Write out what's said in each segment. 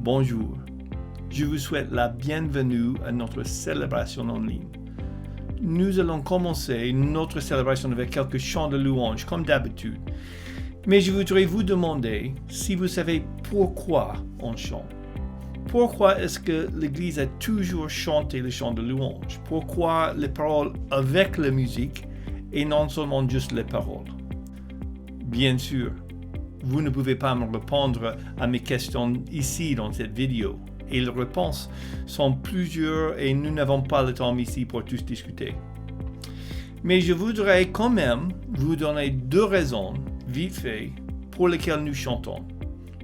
bonjour. Je vous souhaite la bienvenue à notre célébration en ligne. Nous allons commencer notre célébration avec quelques chants de louange, comme d'habitude. Mais je voudrais vous demander si vous savez pourquoi on chante. Pourquoi est-ce que l'Église a toujours chanté les chants de louange? Pourquoi les paroles avec la musique et non seulement juste les paroles? Bien sûr, vous ne pouvez pas me répondre à mes questions ici dans cette vidéo. Et les réponses sont plusieurs et nous n'avons pas le temps ici pour tous discuter. Mais je voudrais quand même vous donner 2 raisons, vite fait, pour lesquelles nous chantons,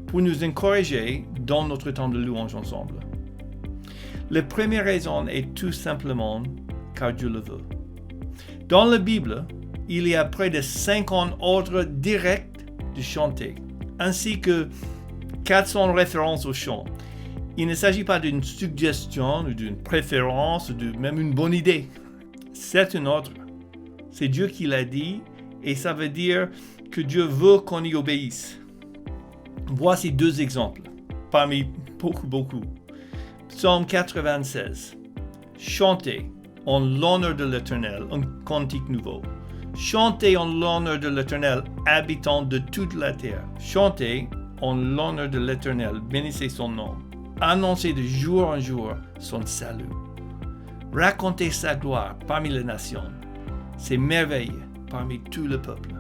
pour nous encourager dans notre temps de louange ensemble. La première raison est tout simplement car Dieu le veut. Dans la Bible, il y a près de 50 ordres directs de chanter, ainsi que 400 références au chant. Il ne s'agit pas d'une suggestion ou d'une préférence ou même une bonne idée. C'est un ordre. C'est Dieu qui l'a dit et ça veut dire que Dieu veut qu'on y obéisse. Voici 2 exemples, parmi beaucoup. Psaume 96. Chantez en l'honneur de l'Éternel, un cantique nouveau. Chantez en l'honneur de l'Éternel, habitants de toute la terre. Chantez en l'honneur de l'Éternel, bénissez son nom. Annoncez de jour en jour son salut. Racontez sa gloire parmi les nations, ses merveilles parmi tout le peuple.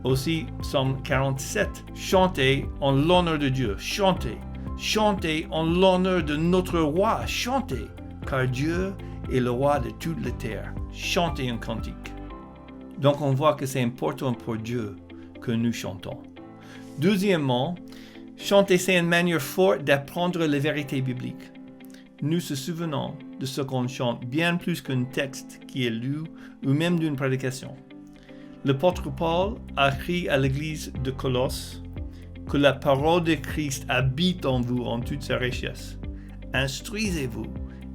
Aussi, Psaume 47. Chantez en l'honneur de Dieu. Chantez. Chantez en l'honneur de notre roi. Chantez, car Dieu est le roi de toute la terre. Chantez un cantique. Donc on voit que c'est important pour Dieu que nous chantons. Deuxièmement, chanter, c'est une manière forte d'apprendre les vérités bibliques. Nous se souvenons de ce qu'on chante bien plus qu'un texte qui est lu ou même d'une prédication. L'apôtre Paul a écrit à l'église de Colosse que la parole de Christ habite en vous en toute sa richesse. Instruisez-vous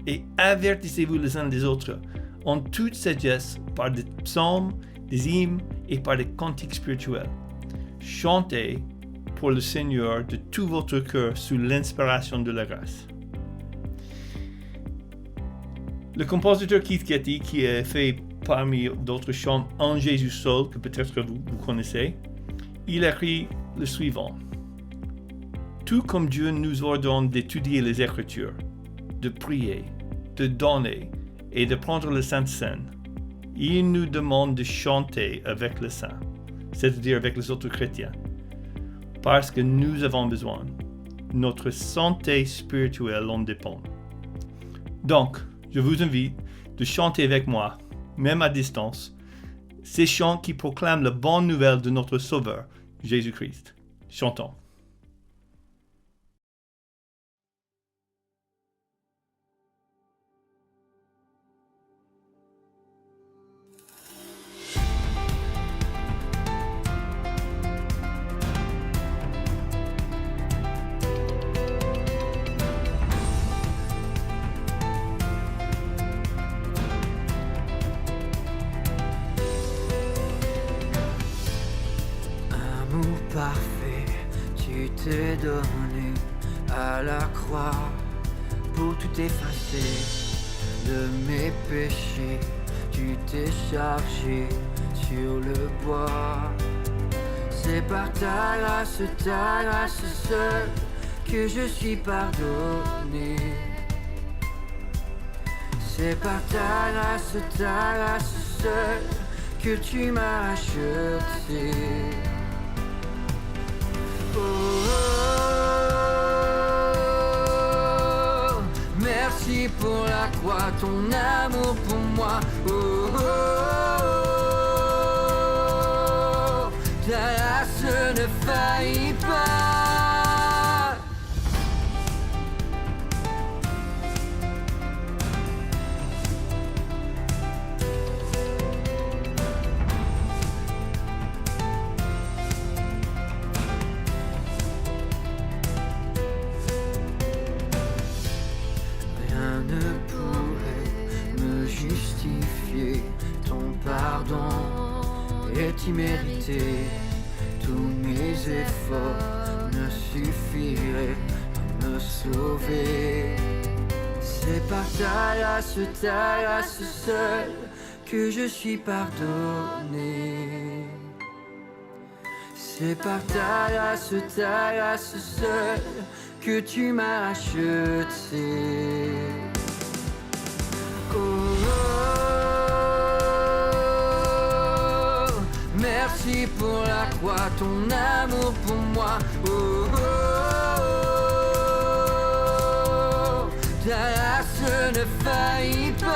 et avertissez-vous les uns des autres en toute sagesse par des psaumes, des hymnes et par des cantiques spirituels. Chantez pour le Seigneur de tout votre cœur sous l'inspiration de la grâce. Le compositeur Keith Getty, qui a fait parmi d'autres chants En Jésus seul, que peut-être vous connaissez, il a écrit le suivant. Tout comme Dieu nous ordonne d'étudier les Écritures, de prier, de donner et de prendre le Saint-Seine, il nous demande de chanter avec les saints, c'est-à-dire avec les autres chrétiens, parce que nous avons besoin. Notre santé spirituelle en dépend. Donc, je vous invite de chanter avec moi, même à distance, ces chants qui proclament la bonne nouvelle de notre Sauveur, Jésus-Christ. Chantons. Parfait, tu t'es donné à la croix pour tout effacer de mes péchés. Tu t'es chargé sur le bois. C'est par ta grâce seule que je suis pardonné. C'est par ta grâce seule que tu m'as acheté. Merci pour la croix, ton amour pour moi. Ta grâce ne faillit pas. Est immérité, tous mes efforts ne suffiraient me sauver. C'est par ta grâce seule que je suis pardonné. C'est par ta grâce seule que tu m'as racheté. Oh, oh, merci pour la croix, ton amour pour moi. Oh, oh, oh, ta grâce ne faillit pas.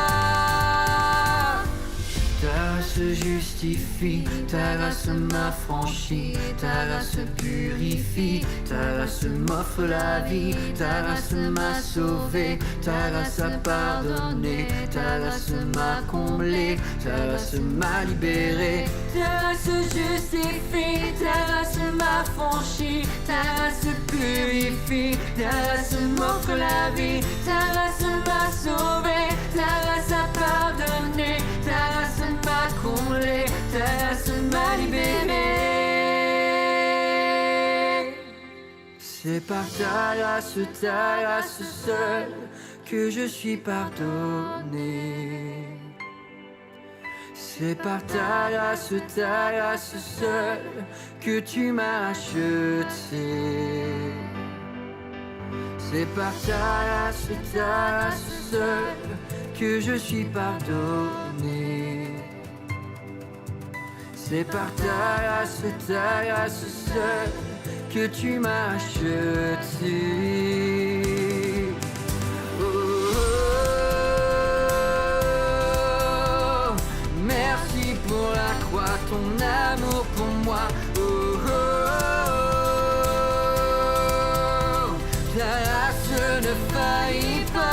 Ta grâce justifie, ta grâce m'affranchit, ta grâce purifie, ta grâce m'offre la vie, ta grâce m'a sauvé, ta grâce a pardonné, ta grâce m'a comblé, ta grâce m'a libéré. Ta grâce justifie, ta grâce m'affranchit, ta grâce purifie, ta grâce m'offre la vie, ta grâce m'a sauvé, ta grâce a pardonné, ta grâce m'a comblé, ta grâce m'a libéré. C'est par ta grâce seule que je suis pardonné. C'est par ta grâce seule que tu m'as racheté. C'est par ta grâce seule que je suis pardonné. C'est par ta grâce seule que tu m'as racheté. Oh, oh, oh, merci pour la croix, ton amour pour moi. Oh, oh, oh, ta grâce ne faillit pas.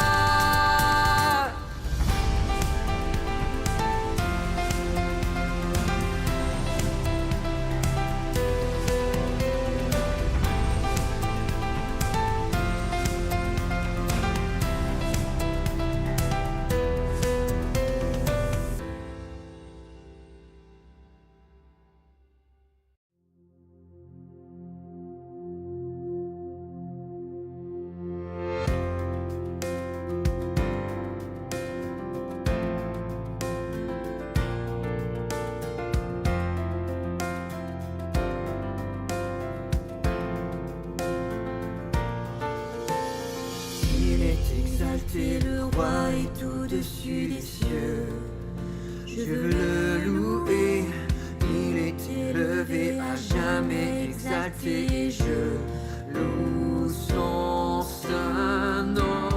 Le roi est au-dessus des cieux. Je veux le louer. Il est élevé, à jamais exalté. Et je loue son saint nom.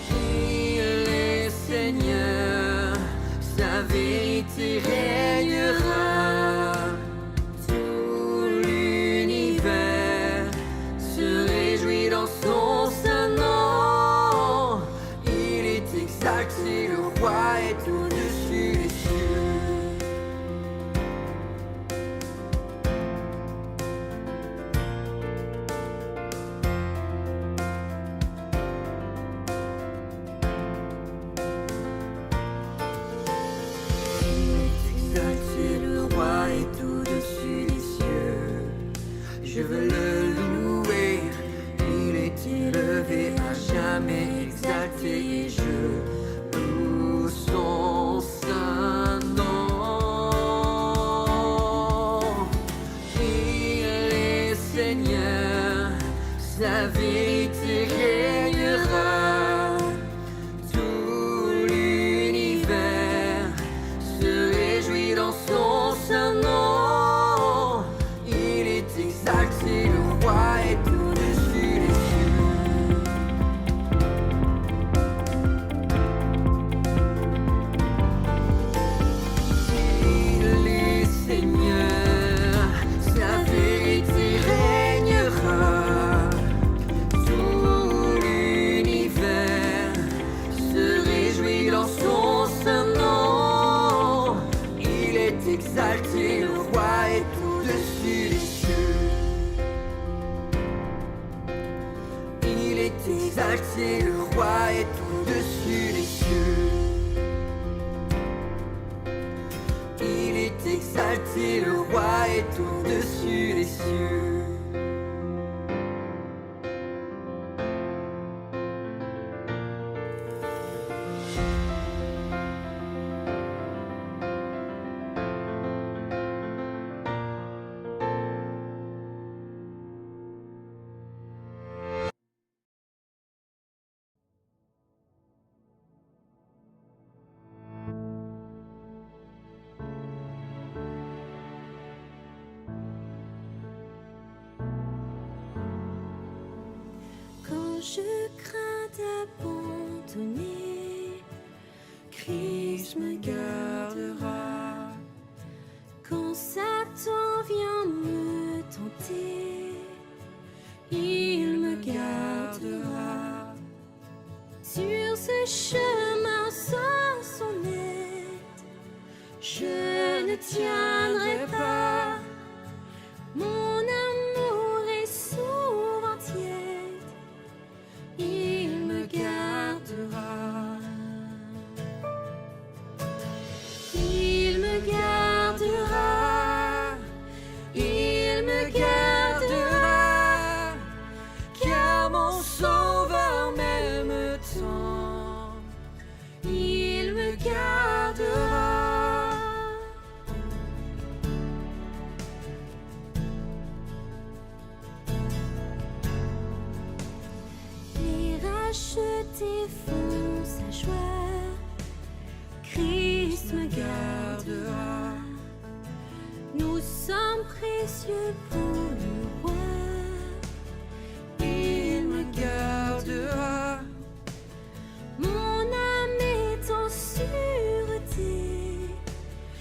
Il est Seigneur, sa vérité régnera. Tout l'univers se réjouit dans son saint nom. Il est exalté, le roi est au-dessus des cieux. Il est exalté, le roi est au-dessus des cieux. Je veux le louer. Il est élevé, à jamais exalté. Et je loue son Christ me gardera. Quand Satan vient me tenter, il me gardera. Sur ce chemin sans son aide, je ne tiendrai pas. Mon amour est souvent tiède, il me gardera. Il me gardera, il me gardera, car mon Sauveur m'aime tant. Il me gardera. Les rachetés font sa joie, Christ me gardera. Nous sommes précieux pour le roi, il me gardera. Mon âme est en sûreté,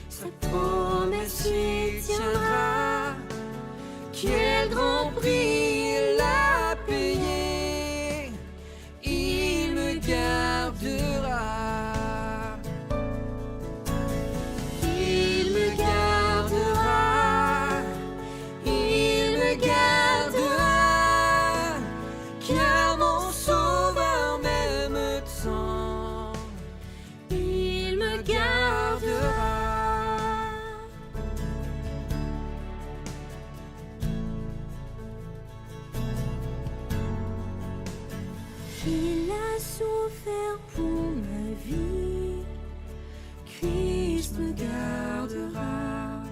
sa promesse y tiendra. Quel grand prix il a payé, il me gardera. Il me gardera, il me gardera, car mon Sauveur m'aime tant. Il me gardera. Il a souffert pour ma vie, Christ me gardera.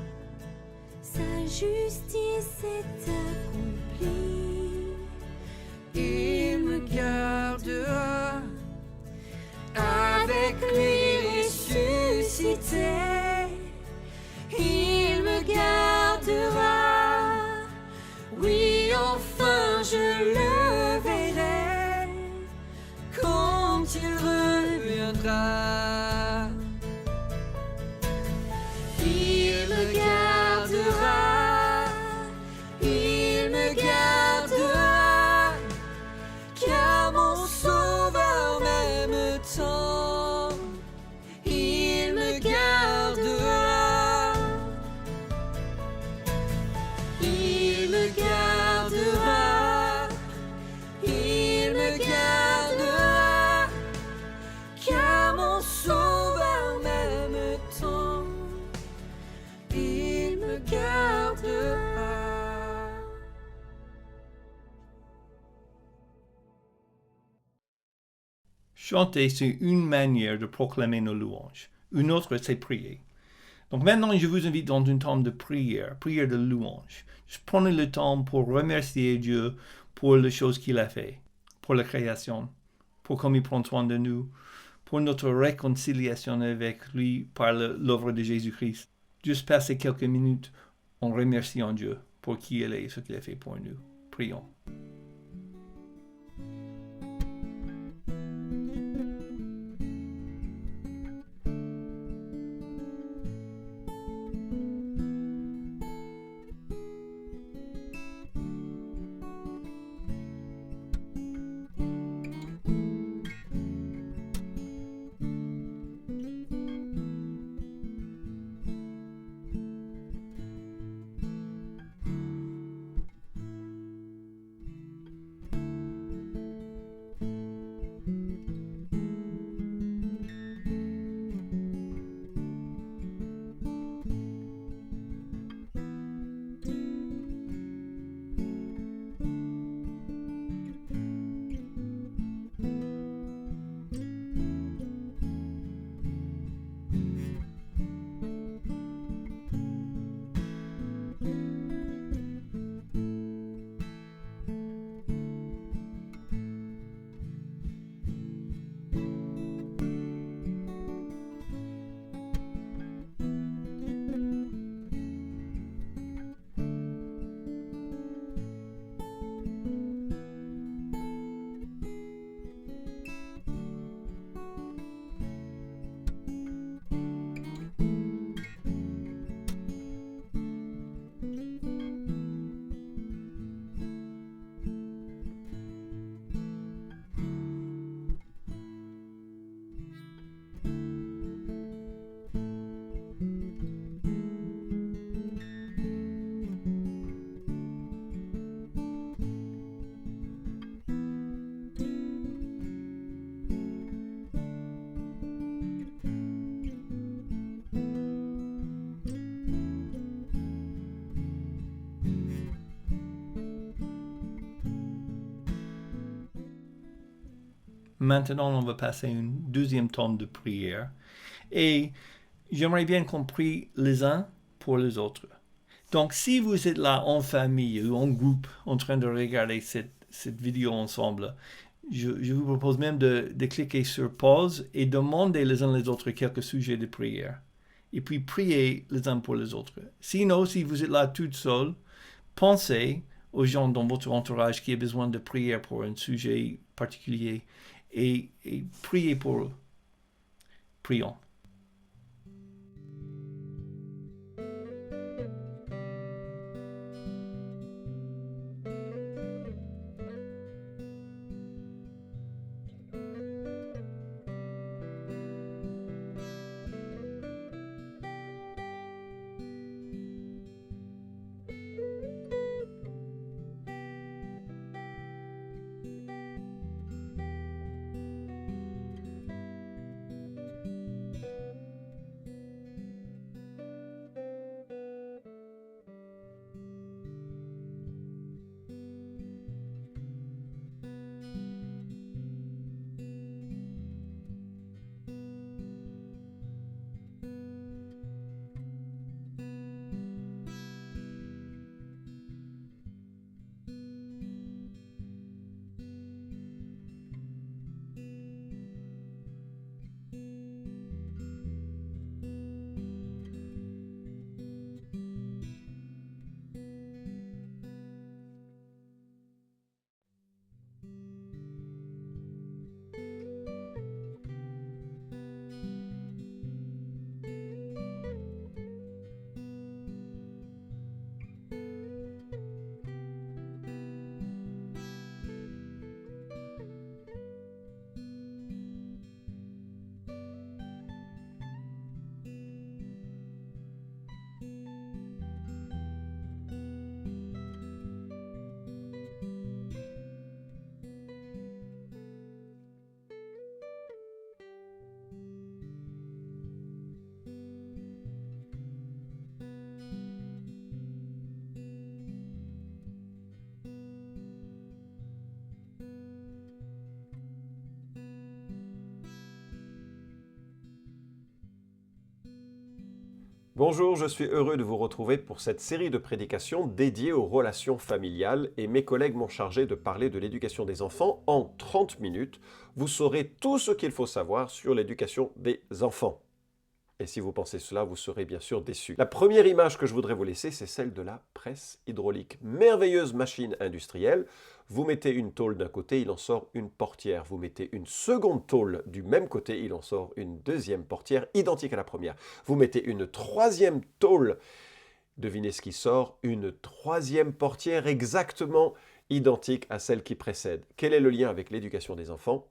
Sa justice est accomplie, il me gardera. Avec lui ressuscité, il me gardera. Oui, enfin je le verrai quand il reviendra. Il me gardera, il me gardera, car mon Sauveur m'aime tant. Il me gardera. Il me gardera, il me gardera, car mon Sauveur m'aime tant. Il me gardera. Chanter, c'est une manière de proclamer nos louanges. Une autre, c'est prier. Donc maintenant, je vous invite dans une temps de prière de louange. Juste prenez le temps pour remercier Dieu pour les choses qu'il a fait, pour la création, pour comme il prend soin de nous, pour notre réconciliation avec lui par l'œuvre de Jésus-Christ. Juste passer quelques minutes en remerciant Dieu pour qui il est et ce qu'il a fait pour nous. Prions. Maintenant, on va passer à un deuxième temps de prière. Et j'aimerais bien qu'on prie les uns pour les autres. Donc, si vous êtes là en famille ou en groupe en train de regarder cette vidéo ensemble, je vous propose même de cliquer sur pause et demander les uns les autres quelques sujets de prière. Et puis prier les uns pour les autres. Sinon, si vous êtes là tout seul, pensez aux gens dans votre entourage qui ont besoin de prière pour un sujet particulier et priez pour eux. Prions. Bonjour, je suis heureux de vous retrouver pour cette série de prédications dédiées aux relations familiales et mes collègues m'ont chargé de parler de l'éducation des enfants en 30 minutes. Vous saurez tout ce qu'il faut savoir sur l'éducation des enfants. Et si vous pensez cela, vous serez bien sûr déçus. La première image que je voudrais vous laisser, c'est celle de la presse hydraulique. Merveilleuse machine industrielle. Vous mettez une tôle d'un côté, il en sort une portière. Vous mettez une seconde tôle du même côté, il en sort une deuxième portière identique à la première. Vous mettez une troisième tôle. Devinez ce qui sort, une troisième portière exactement identique à celle qui précède. Quel est le lien avec l'éducation des enfants?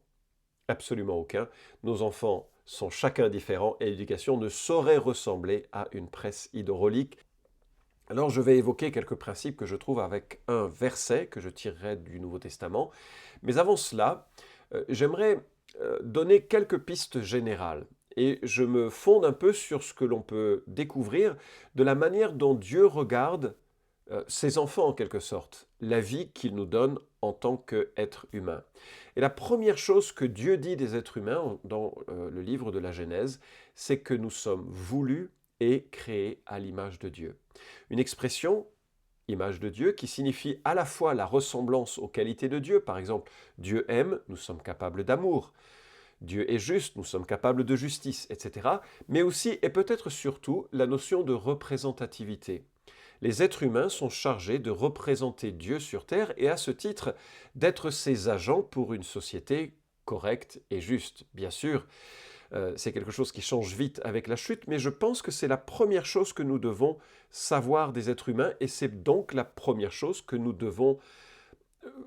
Absolument aucun. Nos enfants sont chacun différents et l'éducation ne saurait ressembler à une presse hydraulique. Alors je vais évoquer quelques principes que je trouve avec un verset que je tirerai du Nouveau Testament. Mais avant cela, j'aimerais donner quelques pistes générales. Et je me fonde un peu sur ce que l'on peut découvrir de la manière dont Dieu regarde ses enfants en quelque sorte, la vie qu'il nous donne en tant qu'être humain. Et la première chose que Dieu dit des êtres humains dans le livre de la Genèse, c'est que nous sommes voulus et créés à l'image de Dieu. Une expression, image de Dieu, qui signifie à la fois la ressemblance aux qualités de Dieu, par exemple, Dieu aime, nous sommes capables d'amour. Dieu est juste, nous sommes capables de justice, etc. Mais aussi, et peut-être surtout, la notion de représentativité. Les êtres humains sont chargés de représenter Dieu sur terre et à ce titre d'être ses agents pour une société correcte et juste. Bien sûr, c'est quelque chose qui change vite avec la chute, mais je pense que c'est la première chose que nous devons savoir des êtres humains et c'est donc la première chose que nous devons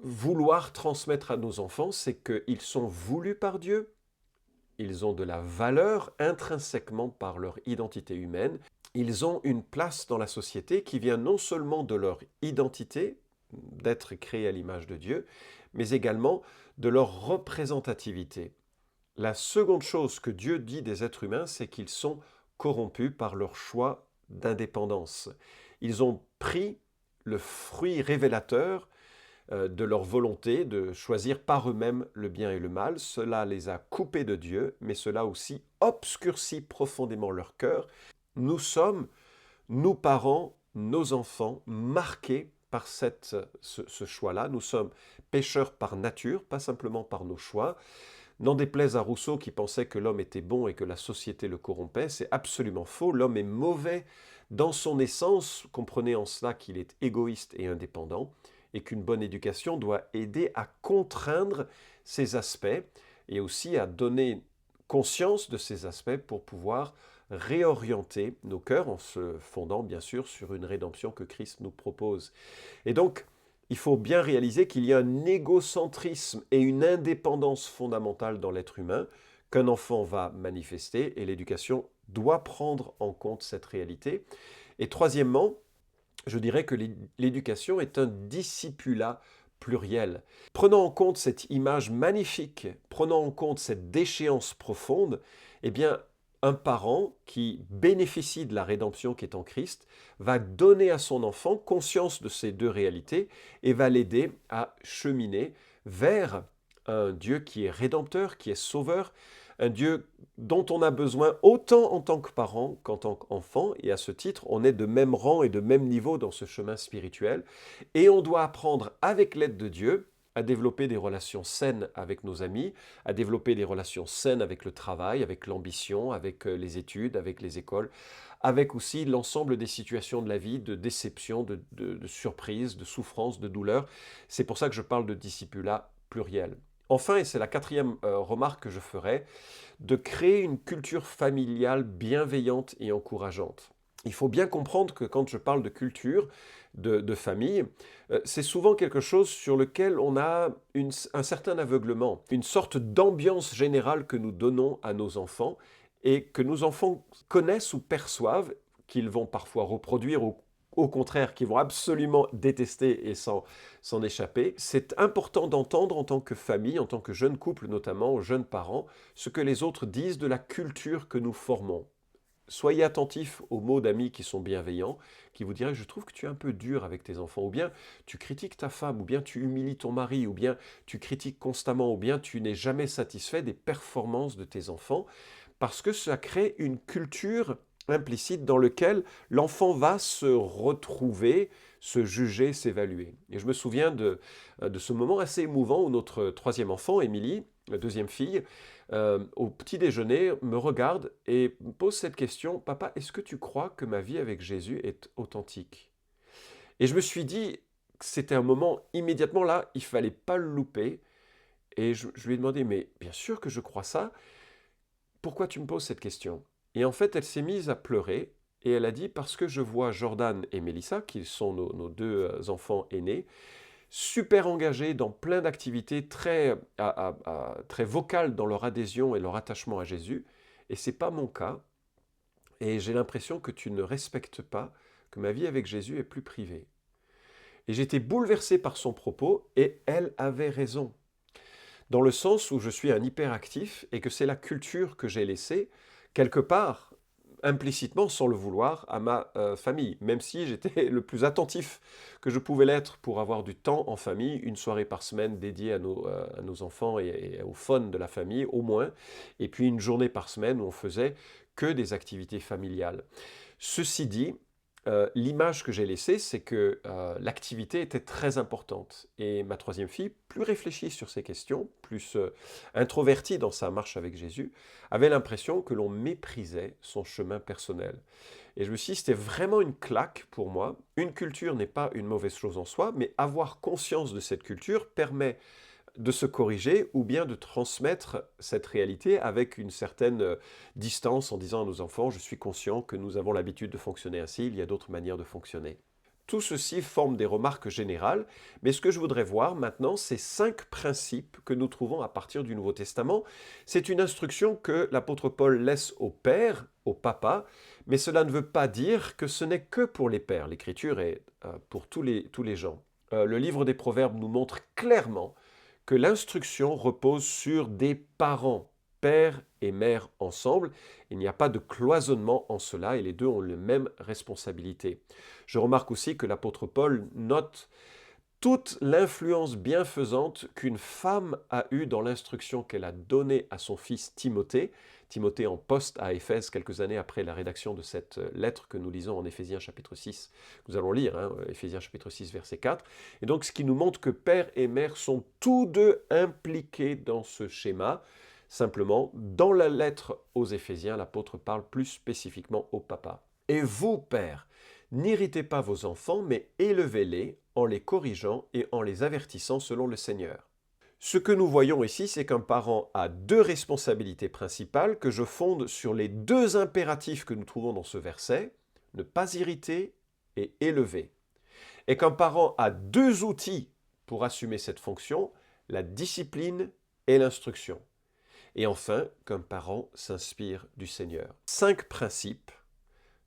vouloir transmettre à nos enfants, c'est qu'ils sont voulus par Dieu, ils ont de la valeur intrinsèquement par leur identité humaine. Ils ont une place dans la société qui vient non seulement de leur identité, d'être créés à l'image de Dieu, mais également de leur représentativité. La seconde chose que Dieu dit des êtres humains, c'est qu'ils sont corrompus par leur choix d'indépendance. Ils ont pris le fruit révélateur de leur volonté de choisir par eux-mêmes le bien et le mal. Cela les a coupés de Dieu, mais cela aussi obscurcit profondément leur cœur. Nous sommes, nous parents, nos enfants, marqués par ce choix-là. Nous sommes pécheurs par nature, pas simplement par nos choix. N'en déplaise à Rousseau qui pensait que l'homme était bon et que la société le corrompait, c'est absolument faux. L'homme est mauvais dans son essence. Comprenez en cela qu'il est égoïste et indépendant et qu'une bonne éducation doit aider à contraindre ces aspects et aussi à donner conscience de ces aspects pour pouvoir réorienter nos cœurs en se fondant bien sûr sur une rédemption que Christ nous propose. Et donc, il faut bien réaliser qu'il y a un égocentrisme et une indépendance fondamentale dans l'être humain qu'un enfant va manifester et l'éducation doit prendre en compte cette réalité. Et troisièmement, je dirais que l'éducation est un discipulat pluriel. Prenant en compte cette image magnifique, prenant en compte cette déchéance profonde, eh bien, un parent qui bénéficie de la rédemption qui est en Christ va donner à son enfant conscience de ces deux réalités et va l'aider à cheminer vers un Dieu qui est rédempteur, qui est sauveur, un Dieu dont on a besoin autant en tant que parent qu'en tant qu'enfant, et à ce titre, on est de même rang et de même niveau dans ce chemin spirituel, et on doit apprendre avec l'aide de Dieu à développer des relations saines avec nos amis, à développer des relations saines avec le travail, avec l'ambition, avec les études, avec les écoles, avec aussi l'ensemble des situations de la vie, de déception, de surprise, de souffrance, de douleur. C'est pour ça que je parle de discipulat pluriel. Enfin, et c'est la quatrième remarque que je ferai, de créer une culture familiale bienveillante et encourageante. Il faut bien comprendre que quand je parle de culture, de famille, c'est souvent quelque chose sur lequel on a un certain aveuglement, une sorte d'ambiance générale que nous donnons à nos enfants et que nos enfants connaissent ou perçoivent, qu'ils vont parfois reproduire ou au contraire, qu'ils vont absolument détester et s'en échapper. C'est important d'entendre en tant que famille, en tant que jeune couple notamment, aux jeunes parents, ce que les autres disent de la culture que nous formons. Soyez attentifs aux mots d'amis qui sont bienveillants, qui vous diraient « je trouve que tu es un peu dur avec tes enfants » ou bien « tu critiques ta femme » ou bien « tu humilies ton mari » ou bien « tu critiques constamment » ou bien « tu n'es jamais satisfait des performances de tes enfants » parce que ça crée une culture implicite dans lequel l'enfant va se retrouver, se juger, s'évaluer. Et je me souviens de ce moment assez émouvant où notre troisième enfant, Émilie, la deuxième fille, au petit déjeuner, me regarde et me pose cette question, « Papa, est-ce que tu crois que ma vie avec Jésus est authentique ?» Et je me suis dit que c'était un moment, immédiatement là, il ne fallait pas le louper. Et je lui ai demandé, « Mais bien sûr que je crois ça, pourquoi tu me poses cette question ?» Et en fait, elle s'est mise à pleurer et elle a dit « Parce que je vois Jordan et Mélissa, qui sont nos deux enfants aînés, super engagés dans plein d'activités très vocales dans leur adhésion et leur attachement à Jésus. Et ce n'est pas mon cas. Et j'ai l'impression que tu ne respectes pas, que ma vie avec Jésus est plus privée. » Et j'étais bouleversé par son propos et elle avait raison. Dans le sens où je suis un hyperactif et que c'est la culture que j'ai laissée, quelque part, implicitement, sans le vouloir, à ma famille, même si j'étais le plus attentif que je pouvais l'être pour avoir du temps en famille, une soirée par semaine dédiée à nos enfants et au fun de la famille, au moins, et puis une journée par semaine où on faisait que des activités familiales. Ceci dit, l'image que j'ai laissée, c'est que l'activité était très importante. Et ma troisième fille, plus réfléchie sur ces questions, plus introvertie dans sa marche avec Jésus, avait l'impression que l'on méprisait son chemin personnel. Et je me suis dit, c'était vraiment une claque pour moi. Une culture n'est pas une mauvaise chose en soi, mais avoir conscience de cette culture permet de se corriger ou bien de transmettre cette réalité avec une certaine distance en disant à nos enfants « je suis conscient que nous avons l'habitude de fonctionner ainsi, il y a d'autres manières de fonctionner ». Tout ceci forme des remarques générales, mais ce que je voudrais voir maintenant, c'est 5 principes que nous trouvons à partir du Nouveau Testament. C'est une instruction que l'apôtre Paul laisse aux pères, aux papas, mais cela ne veut pas dire que ce n'est que pour les pères. L'Écriture est pour tous les gens. Le livre des Proverbes nous montre clairement que l'instruction repose sur des parents, père et mère ensemble. Il n'y a pas de cloisonnement en cela et les deux ont les mêmes responsabilités. Je remarque aussi que l'apôtre Paul note toute l'influence bienfaisante qu'une femme a eue dans l'instruction qu'elle a donnée à son fils Timothée, Timothée en poste à Éphèse quelques années après la rédaction de cette lettre que nous lisons en Éphésiens chapitre 6. Nous allons lire Éphésiens chapitre 6 verset 4. Et donc ce qui nous montre que père et mère sont tous deux impliqués dans ce schéma. Simplement, dans la lettre aux Éphésiens, l'apôtre parle plus spécifiquement au papa. Et vous, pères, n'irritez pas vos enfants, mais élevez-les en les corrigeant et en les avertissant selon le Seigneur. Ce que nous voyons ici, c'est qu'un parent a deux responsabilités principales que je fonde sur les deux impératifs que nous trouvons dans ce verset, ne pas irriter et élever. Et qu'un parent a deux outils pour assumer cette fonction, la discipline et l'instruction. Et enfin, qu'un parent s'inspire du Seigneur. 5 principes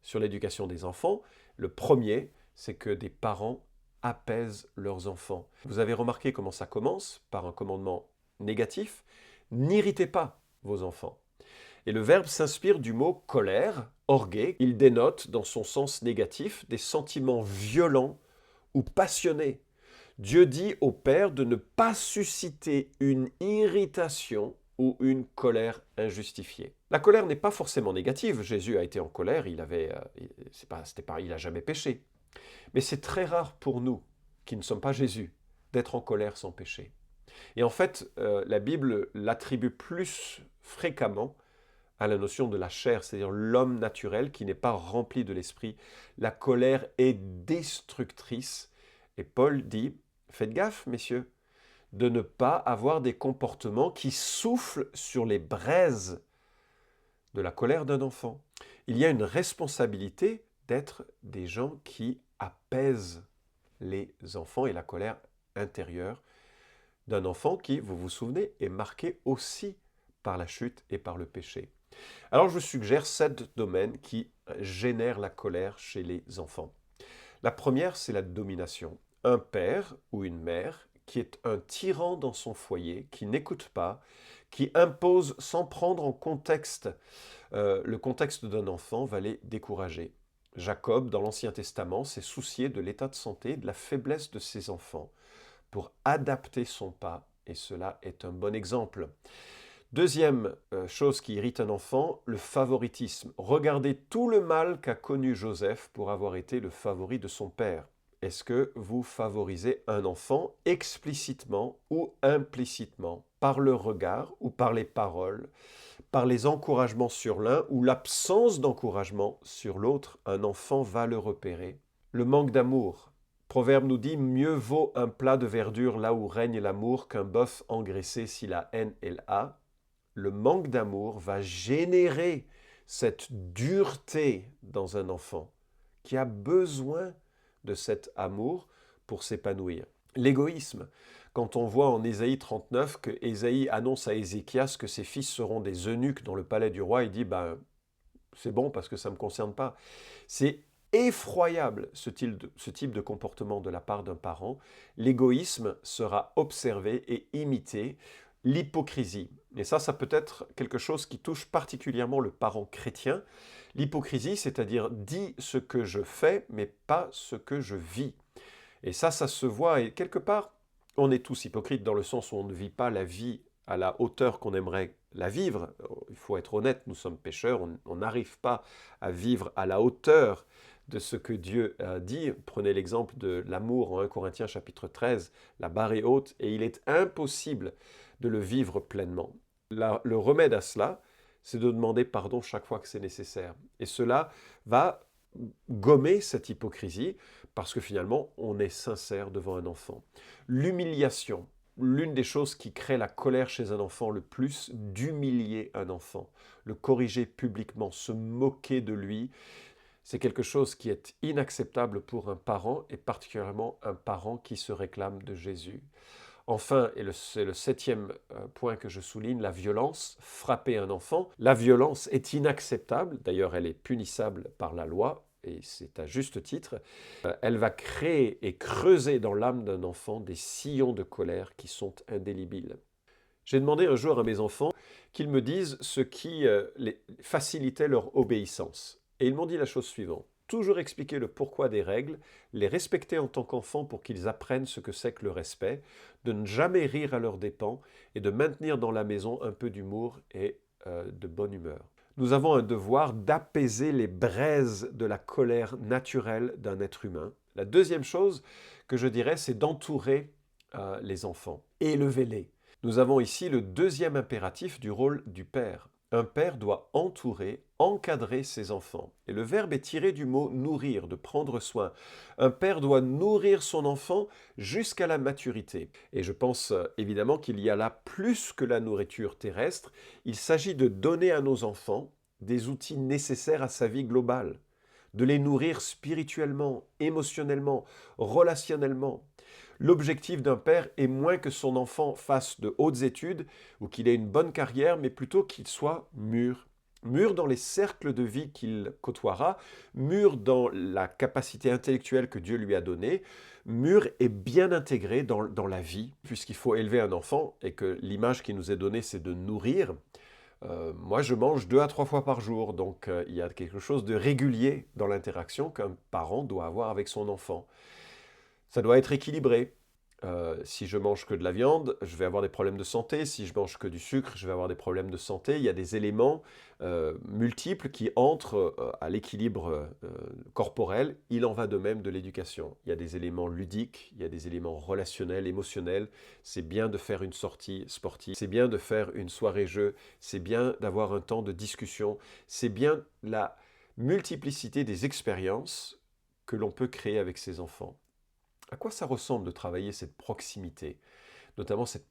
sur l'éducation des enfants. Le premier, c'est que des parents apaisent leurs enfants. Vous avez remarqué comment ça commence par un commandement négatif. N'irritez pas vos enfants. Et le verbe s'inspire du mot colère, orgué. Il dénote dans son sens négatif des sentiments violents ou passionnés. Dieu dit au père de ne pas susciter une irritation ou une colère injustifiée. La colère n'est pas forcément négative. Jésus a été en colère, il n'a jamais péché. Mais c'est très rare pour nous, qui ne sommes pas Jésus, d'être en colère sans péché. Et en fait, la Bible l'attribue plus fréquemment à la notion de la chair, c'est-à-dire l'homme naturel qui n'est pas rempli de l'esprit. La colère est destructrice. Et Paul dit, faites gaffe, messieurs, de ne pas avoir des comportements qui soufflent sur les braises de la colère d'un enfant. Il y a une responsabilité d'être des gens qui apaisent les enfants et la colère intérieure d'un enfant qui, vous vous souvenez, est marqué aussi par la chute et par le péché. Alors je vous suggère 7 domaines qui génèrent la colère chez les enfants. La première, c'est la domination. Un père ou une mère qui est un tyran dans son foyer, qui n'écoute pas, qui impose sans prendre en contexte le contexte d'un enfant, va les décourager. Jacob, dans l'Ancien Testament, s'est soucié de l'état de santé et de la faiblesse de ses enfants pour adapter son pas, et cela est un bon exemple. Deuxième chose qui irrite un enfant, le favoritisme. Regardez tout le mal qu'a connu Joseph pour avoir été le favori de son père. Est-ce que vous favorisez un enfant explicitement ou implicitement, par le regard ou par les paroles, par les encouragements sur l'un ou l'absence d'encouragement sur l'autre? Un enfant va le repérer. Le manque d'amour. Proverbe nous dit « Mieux vaut un plat de verdure là où règne l'amour qu'un bœuf engraissé si la haine est là ». Le manque d'amour va générer cette dureté dans un enfant qui a besoin de cet amour pour s'épanouir. L'égoïsme, quand on voit en Ésaïe 39 que Ésaïe annonce à Ézéchias que ses fils seront des eunuques dans le palais du roi, il dit c'est bon parce que ça ne me concerne pas. C'est effroyable ce type de comportement de la part d'un parent. L'égoïsme sera observé et imité. L'hypocrisie, et ça peut être quelque chose qui touche particulièrement le parent chrétien. L'hypocrisie, c'est-à-dire dit ce que je fais, mais pas ce que je vis. Et ça se voit, et quelque part, on est tous hypocrites dans le sens où on ne vit pas la vie à la hauteur qu'on aimerait la vivre. Il faut être honnête, nous sommes pécheurs, on n'arrive pas à vivre à la hauteur de ce que Dieu a dit. Prenez l'exemple de l'amour en 1 Corinthiens chapitre 13, la barre est haute et il est impossible de le vivre pleinement. Le remède à cela, c'est de demander pardon chaque fois que c'est nécessaire. Et cela va gommer cette hypocrisie parce que finalement, on est sincère devant un enfant. L'humiliation, l'une des choses qui crée la colère chez un enfant le plus, d'humilier un enfant, le corriger publiquement, se moquer de lui, c'est quelque chose qui est inacceptable pour un parent et particulièrement un parent qui se réclame de Jésus. Enfin, et c'est le 7e point que je souligne, la violence, frapper un enfant. La violence est inacceptable, d'ailleurs elle est punissable par la loi, et c'est à juste titre. Elle va créer et creuser dans l'âme d'un enfant des sillons de colère qui sont indélébiles. J'ai demandé un jour à mes enfants qu'ils me disent ce qui facilitait leur obéissance. Et ils m'ont dit la chose suivante. toujours expliquer le pourquoi des règles, les respecter en tant qu'enfants pour qu'ils apprennent ce que c'est que le respect, de ne jamais rire à leurs dépens et de maintenir dans la maison un peu d'humour et de bonne humeur. Nous avons un devoir d'apaiser les braises de la colère naturelle d'un être humain. La deuxième chose que je dirais, c'est d'entourer les enfants. Élevez-les. Nous avons ici le deuxième impératif du rôle du père. Un père doit entourer, encadrer ses enfants. Et le verbe est tiré du mot nourrir, de prendre soin. Un père doit nourrir son enfant jusqu'à la maturité. Et je pense évidemment qu'il y a là plus que la nourriture terrestre. Il s'agit de donner à nos enfants des outils nécessaires à sa vie globale, de les nourrir spirituellement, émotionnellement, relationnellement. L'objectif d'un père est moins que son enfant fasse de hautes études ou qu'il ait une bonne carrière, mais plutôt qu'il soit mûr. Mûr dans les cercles de vie qu'il côtoiera, mûr dans la capacité intellectuelle que Dieu lui a donnée, mûr et bien intégré dans la vie, puisqu'il faut élever un enfant et que l'image qui nous est donnée, c'est de nourrir. Moi, je mange 2 à 3 fois par jour, donc il y a quelque chose de régulier dans l'interaction qu'un parent doit avoir avec son enfant. Ça doit être équilibré. Si je mange que de la viande, je vais avoir des problèmes de santé. Si je mange que du sucre, je vais avoir des problèmes de santé. Il y a des éléments multiples qui entrent à l'équilibre corporel. Il en va de même de l'éducation. Il y a des éléments ludiques, il y a des éléments relationnels, émotionnels. C'est bien de faire une sortie sportive, c'est bien de faire une soirée-jeu, c'est bien d'avoir un temps de discussion, c'est bien la multiplicité des expériences que l'on peut créer avec ses enfants. À quoi ça ressemble de travailler cette proximité, notamment cette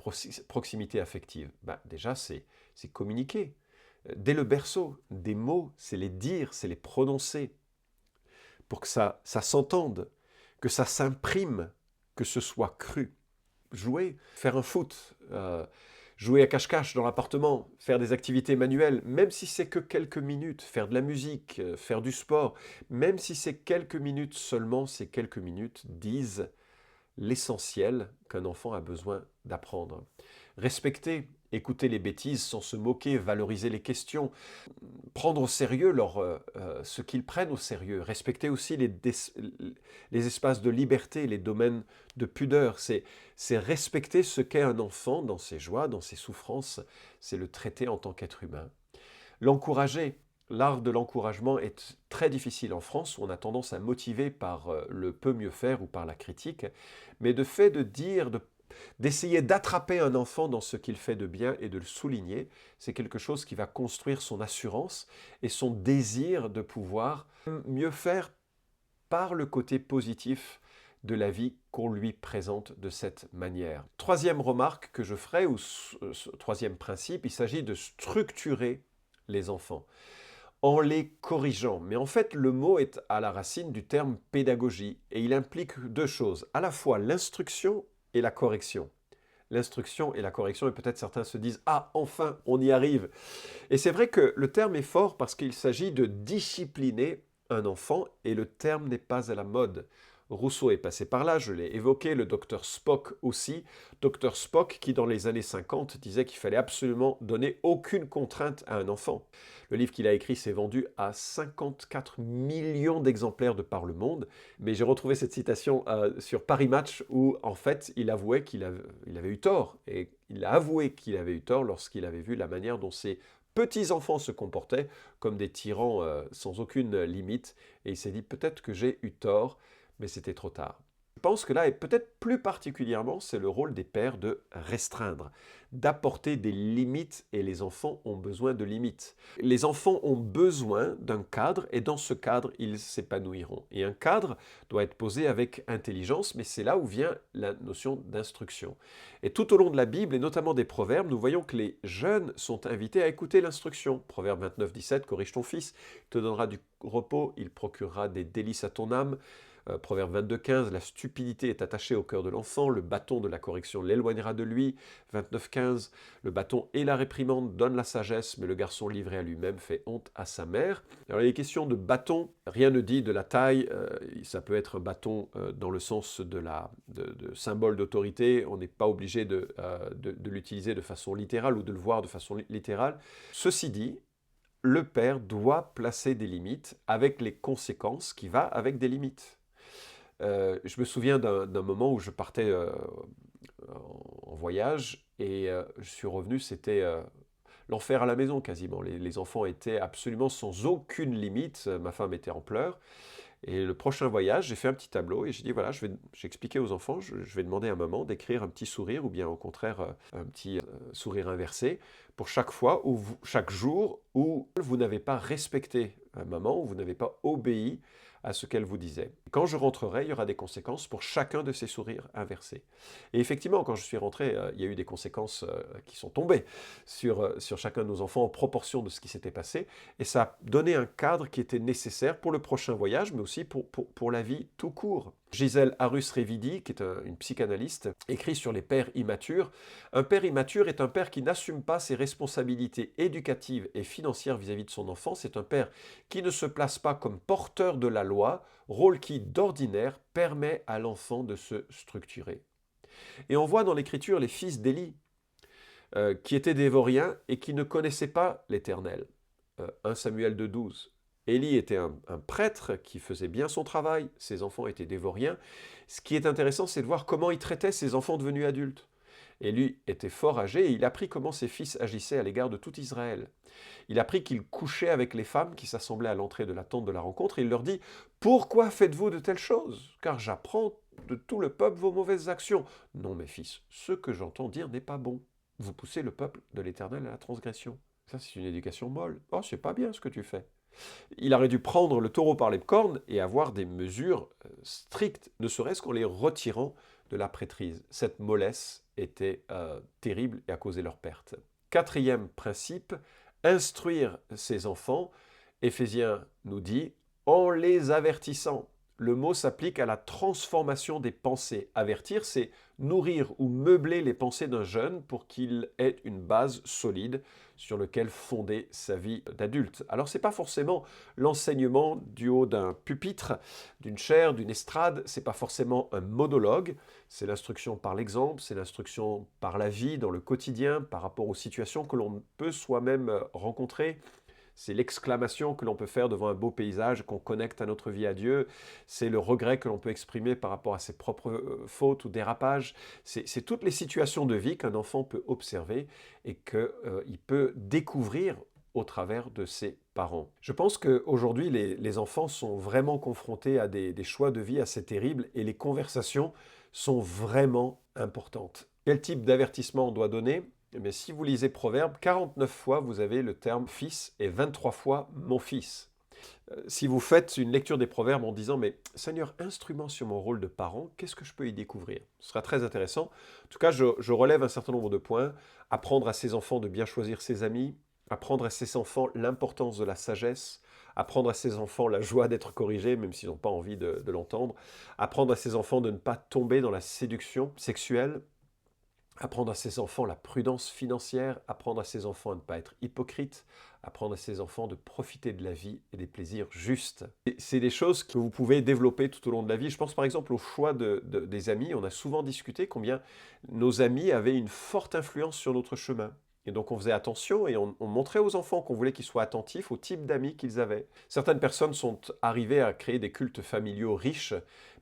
proximité affective? Déjà, c'est communiquer. Dès le berceau, des mots, c'est les dire, c'est les prononcer, pour que ça s'entende, que ça s'imprime, que ce soit cru. Jouer, faire un foot, jouer à cache-cache dans l'appartement, faire des activités manuelles, même si c'est que quelques minutes, faire de la musique, faire du sport, même si c'est quelques minutes seulement, ces quelques minutes disent l'essentiel qu'un enfant a besoin d'apprendre. Respecter, écouter les bêtises sans se moquer, valoriser les questions, prendre au sérieux ce qu'ils prennent au sérieux, respecter aussi les espaces de liberté, les domaines de pudeur, c'est respecter ce qu'est un enfant dans ses joies, dans ses souffrances, c'est le traiter en tant qu'être humain. L'encourager. L'art de l'encouragement est très difficile en France, où on a tendance à motiver par le peut mieux faire ou par la critique, mais de fait de dire, d'essayer d'attraper un enfant dans ce qu'il fait de bien et de le souligner, c'est quelque chose qui va construire son assurance et son désir de pouvoir mieux faire par le côté positif de la vie qu'on lui présente de cette manière. Troisième remarque que je ferai, ou troisième principe, il s'agit de structurer les enfants en les corrigeant. Mais en fait, le mot est à la racine du terme pédagogie et il implique deux choses, à la fois l'instruction et la correction. L'instruction et la correction, et peut-être certains se disent « Ah, enfin, on y arrive !» Et c'est vrai que le terme est fort parce qu'il s'agit de discipliner un enfant et le terme n'est pas à la mode. Rousseau est passé par là, je l'ai évoqué, le docteur Spock aussi. Docteur Spock qui, dans les années 50, disait qu'il fallait absolument donner aucune contrainte à un enfant. Le livre qu'il a écrit s'est vendu à 54 millions d'exemplaires de par le monde, mais j'ai retrouvé cette citation sur Paris Match où, en fait, il avouait qu'il avait eu tort. Et il a avoué qu'il avait eu tort lorsqu'il avait vu la manière dont ses petits-enfants se comportaient comme des tyrans sans aucune limite. Et il s'est dit, peut-être que j'ai eu tort, mais c'était trop tard. Je pense que là, et peut-être plus particulièrement, c'est le rôle des pères de restreindre, d'apporter des limites, et les enfants ont besoin de limites. Les enfants ont besoin d'un cadre, et dans ce cadre, ils s'épanouiront. Et un cadre doit être posé avec intelligence, mais c'est là où vient la notion d'instruction. Et tout au long de la Bible, et notamment des proverbes, nous voyons que les jeunes sont invités à écouter l'instruction. Proverbe 29, 17, corrige ton fils, il te donnera du repos, il procurera des délices à ton âme. Proverbe 22, 15, la stupidité est attachée au cœur de l'enfant, le bâton de la correction l'éloignera de lui. 29, 15, le bâton et la réprimande donnent la sagesse, mais le garçon livré à lui-même fait honte à sa mère. Alors les questions de bâton, rien ne dit de la taille, ça peut être un bâton dans le sens de symbole d'autorité, on n'est pas obligé de l'utiliser de façon littérale ou de le voir de façon littérale. Ceci dit, le père doit placer des limites avec les conséquences qui va avec des limites. Je me souviens d'un moment où je partais en voyage et je suis revenu, c'était l'enfer à la maison quasiment. Les enfants étaient absolument sans aucune limite, ma femme était en pleurs. Et le prochain voyage, j'ai fait un petit tableau et j'ai dit, voilà, j'ai expliqué aux enfants, je vais demander à maman d'écrire un petit sourire ou bien au contraire un petit sourire inversé pour chaque fois, chaque jour où vous n'avez pas respecté maman, ou vous n'avez pas obéi à ce qu'elle vous disait. Quand je rentrerai, il y aura des conséquences pour chacun de ces sourires inversés. Et effectivement, quand je suis rentré, il y a eu des conséquences qui sont tombées sur chacun de nos enfants en proportion de ce qui s'était passé. Et ça a donné un cadre qui était nécessaire pour le prochain voyage, mais aussi pour la vie tout court. Gisèle Arus-Révidi, qui est une psychanalyste, écrit sur les pères immatures. Un père immature est un père qui n'assume pas ses responsabilités éducatives et financières vis-à-vis de son enfant. C'est un père qui ne se place pas comme porteur de la loi, rôle qui, d'ordinaire, permet à l'enfant de se structurer. Et on voit dans l'Écriture les fils d'Élie, qui étaient des vauriens et qui ne connaissaient pas l'Éternel. 1 Samuel 2,12. Élie était un prêtre qui faisait bien son travail, ses enfants étaient des vauriens. Ce qui est intéressant, c'est de voir comment il traitait ses enfants devenus adultes. Élie était fort âgé et il apprit comment ses fils agissaient à l'égard de tout Israël. Il apprit qu'il couchait avec les femmes qui s'assemblaient à l'entrée de la tente de la rencontre et il leur dit « Pourquoi faites-vous de telles choses? Car j'apprends de tout le peuple vos mauvaises actions. Non, mes fils, ce que j'entends dire n'est pas bon. Vous poussez le peuple de l'Éternel à la transgression. Ça, c'est une éducation molle. Oh, c'est pas bien ce que tu fais. » Il aurait dû prendre le taureau par les cornes et avoir des mesures strictes, ne serait-ce qu'en les retirant de la prêtrise. Cette mollesse était terrible et a causé leur perte. Quatrième principe, instruire ses enfants. Éphésiens nous dit, en les avertissant. Le mot s'applique à la transformation des pensées. Avertir, c'est nourrir ou meubler les pensées d'un jeune pour qu'il ait une base solide sur laquelle fonder sa vie d'adulte. Alors ce n'est pas forcément l'enseignement du haut d'un pupitre, d'une chaire, d'une estrade, ce n'est pas forcément un monologue, c'est l'instruction par l'exemple, c'est l'instruction par la vie, dans le quotidien, par rapport aux situations que l'on peut soi-même rencontrer. C'est l'exclamation que l'on peut faire devant un beau paysage qu'on connecte à notre vie à Dieu. C'est le regret que l'on peut exprimer par rapport à ses propres fautes ou dérapages. C'est toutes les situations de vie qu'un enfant peut observer et qu'il peut découvrir au travers de ses parents. Je pense qu'aujourd'hui, les enfants sont vraiment confrontés à des choix de vie assez terribles et les conversations sont vraiment importantes. Quel type d'avertissement on doit donner ? Mais si vous lisez Proverbes, 49 fois vous avez le terme fils et 23 fois mon fils. Si vous faites une lecture des Proverbes en disant mais Seigneur, instrument sur mon rôle de parent, qu'est-ce que je peux y découvrir? Ce sera très intéressant. En tout cas, je relève un certain nombre de points. Apprendre à ses enfants de bien choisir ses amis, apprendre à ses enfants l'importance de la sagesse, apprendre à ses enfants la joie d'être corrigés, même s'ils n'ont pas envie de l'entendre, apprendre à ses enfants de ne pas tomber dans la séduction sexuelle, apprendre à ses enfants la prudence financière, apprendre à ses enfants à ne pas être hypocrites, apprendre à ses enfants de profiter de la vie et des plaisirs justes. C'est des choses que vous pouvez développer tout au long de la vie. Je pense par exemple au choix des amis. On a souvent discuté combien nos amis avaient une forte influence sur notre chemin. Et donc on faisait attention et on montrait aux enfants qu'on voulait qu'ils soient attentifs au type d'amis qu'ils avaient. Certaines personnes sont arrivées à créer des cultes familiaux riches.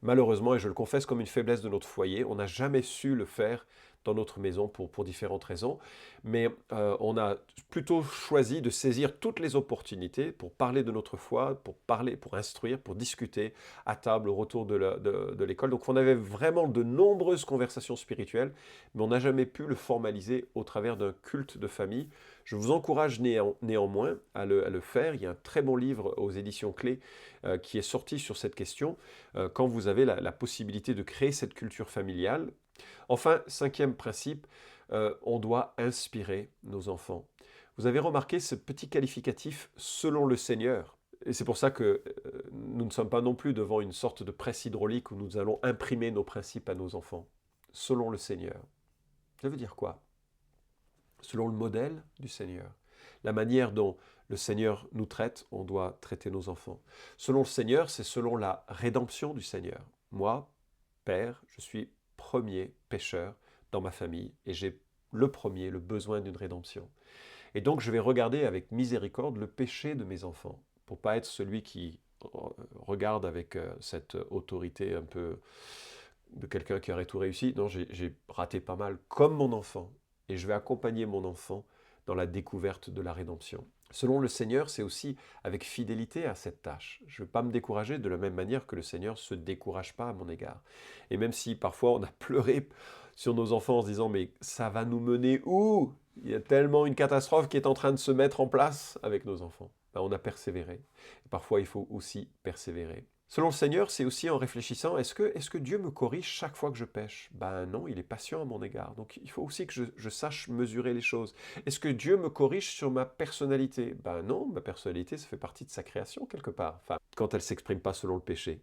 Malheureusement, et je le confesse comme une faiblesse de notre foyer, on n'a jamais su le faire dans notre maison pour différentes raisons. Mais on a plutôt choisi de saisir toutes les opportunités pour parler de notre foi, pour instruire, pour discuter à table au retour de l'école. Donc on avait vraiment de nombreuses conversations spirituelles, mais on n'a jamais pu le formaliser au travers d'un culte de famille. Je vous encourage néanmoins à le faire. Il y a un très bon livre aux éditions Clés qui est sorti sur cette question, quand vous avez la possibilité de créer cette culture familiale. Enfin, cinquième principe, on doit inspirer nos enfants. Vous avez remarqué ce petit qualificatif « selon le Seigneur ». Et c'est pour ça que nous ne sommes pas non plus devant une sorte de presse hydraulique où nous allons imprimer nos principes à nos enfants. Selon le Seigneur. Ça veut dire quoi? Selon le modèle du Seigneur. La manière dont le Seigneur nous traite, on doit traiter nos enfants. Selon le Seigneur, c'est selon la rédemption du Seigneur. Moi, Père, je suis premier pécheur dans ma famille et j'ai le besoin d'une rédemption. Et donc je vais regarder avec miséricorde le péché de mes enfants, pour pas être celui qui regarde avec cette autorité un peu de quelqu'un qui aurait tout réussi. Non, j'ai raté pas mal, comme mon enfant. Et je vais accompagner mon enfant dans la découverte de la rédemption. Selon le Seigneur, c'est aussi avec fidélité à cette tâche. Je ne vais pas me décourager de la même manière que le Seigneur ne se décourage pas à mon égard. Et même si parfois on a pleuré sur nos enfants en se disant « mais ça va nous mener où ?» Il y a tellement une catastrophe qui est en train de se mettre en place avec nos enfants. Ben, on a persévéré. Et parfois, il faut aussi persévérer. Selon le Seigneur, c'est aussi en réfléchissant, est-ce que Dieu me corrige chaque fois que je pêche? Ben non, il est patient à mon égard. Donc il faut aussi que je sache mesurer les choses. Est-ce que Dieu me corrige sur ma personnalité? Ben non, ma personnalité, ça fait partie de sa création quelque part. Enfin, quand elle ne s'exprime pas selon le péché.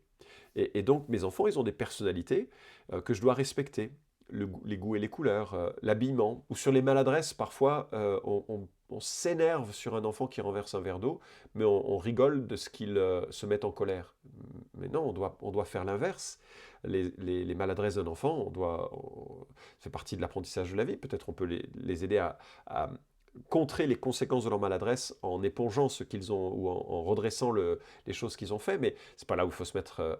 Et donc mes enfants, ils ont des personnalités que je dois respecter. Les goûts et les couleurs, l'habillement, ou sur les maladresses, parfois on s'énerve sur un enfant qui renverse un verre d'eau, mais on rigole de ce qu'il se met en colère. Mais non, on doit faire l'inverse. Les maladresses d'un enfant, ça fait partie de l'apprentissage de la vie. Peut-être on peut les aider à contrer les conséquences de leur maladresse en épongeant ce qu'ils ont ou en redressant les choses qu'ils ont fait, mais c'est pas là où il faut se mettre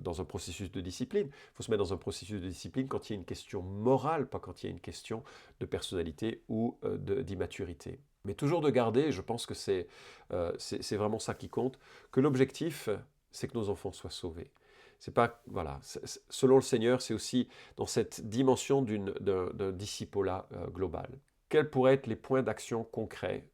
dans un processus de discipline. Il faut se mettre dans un processus de discipline quand il y a une question morale, pas quand il y a une question de personnalité ou d'immaturité. Mais toujours de garder, je pense que c'est vraiment ça qui compte, que l'objectif, c'est que nos enfants soient sauvés. C'est pas, voilà, selon le Seigneur, c'est aussi dans cette dimension d'un discipolat global. Quels pourraient être les points d'action concrets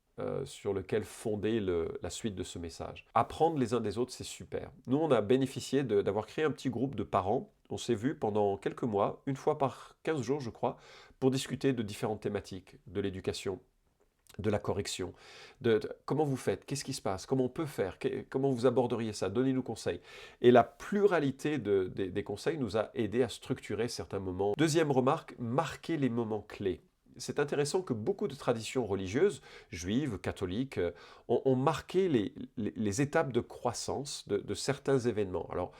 sur lesquels fonder la suite de ce message? Apprendre les uns des autres, c'est super. Nous, on a bénéficié d'avoir créé un petit groupe de parents. On s'est vus pendant quelques mois, une fois par 15 jours, je crois, pour discuter de différentes thématiques, de l'éducation, de la correction, de comment vous faites, qu'est-ce qui se passe, comment on peut faire, comment vous aborderiez ça, donnez-nous conseils. Et la pluralité des conseils nous a aidés à structurer certains moments. Deuxième remarque, marquer les moments clés. C'est intéressant que beaucoup de traditions religieuses, juives, catholiques, ont marqué les étapes de croissance de certains événements. Alors,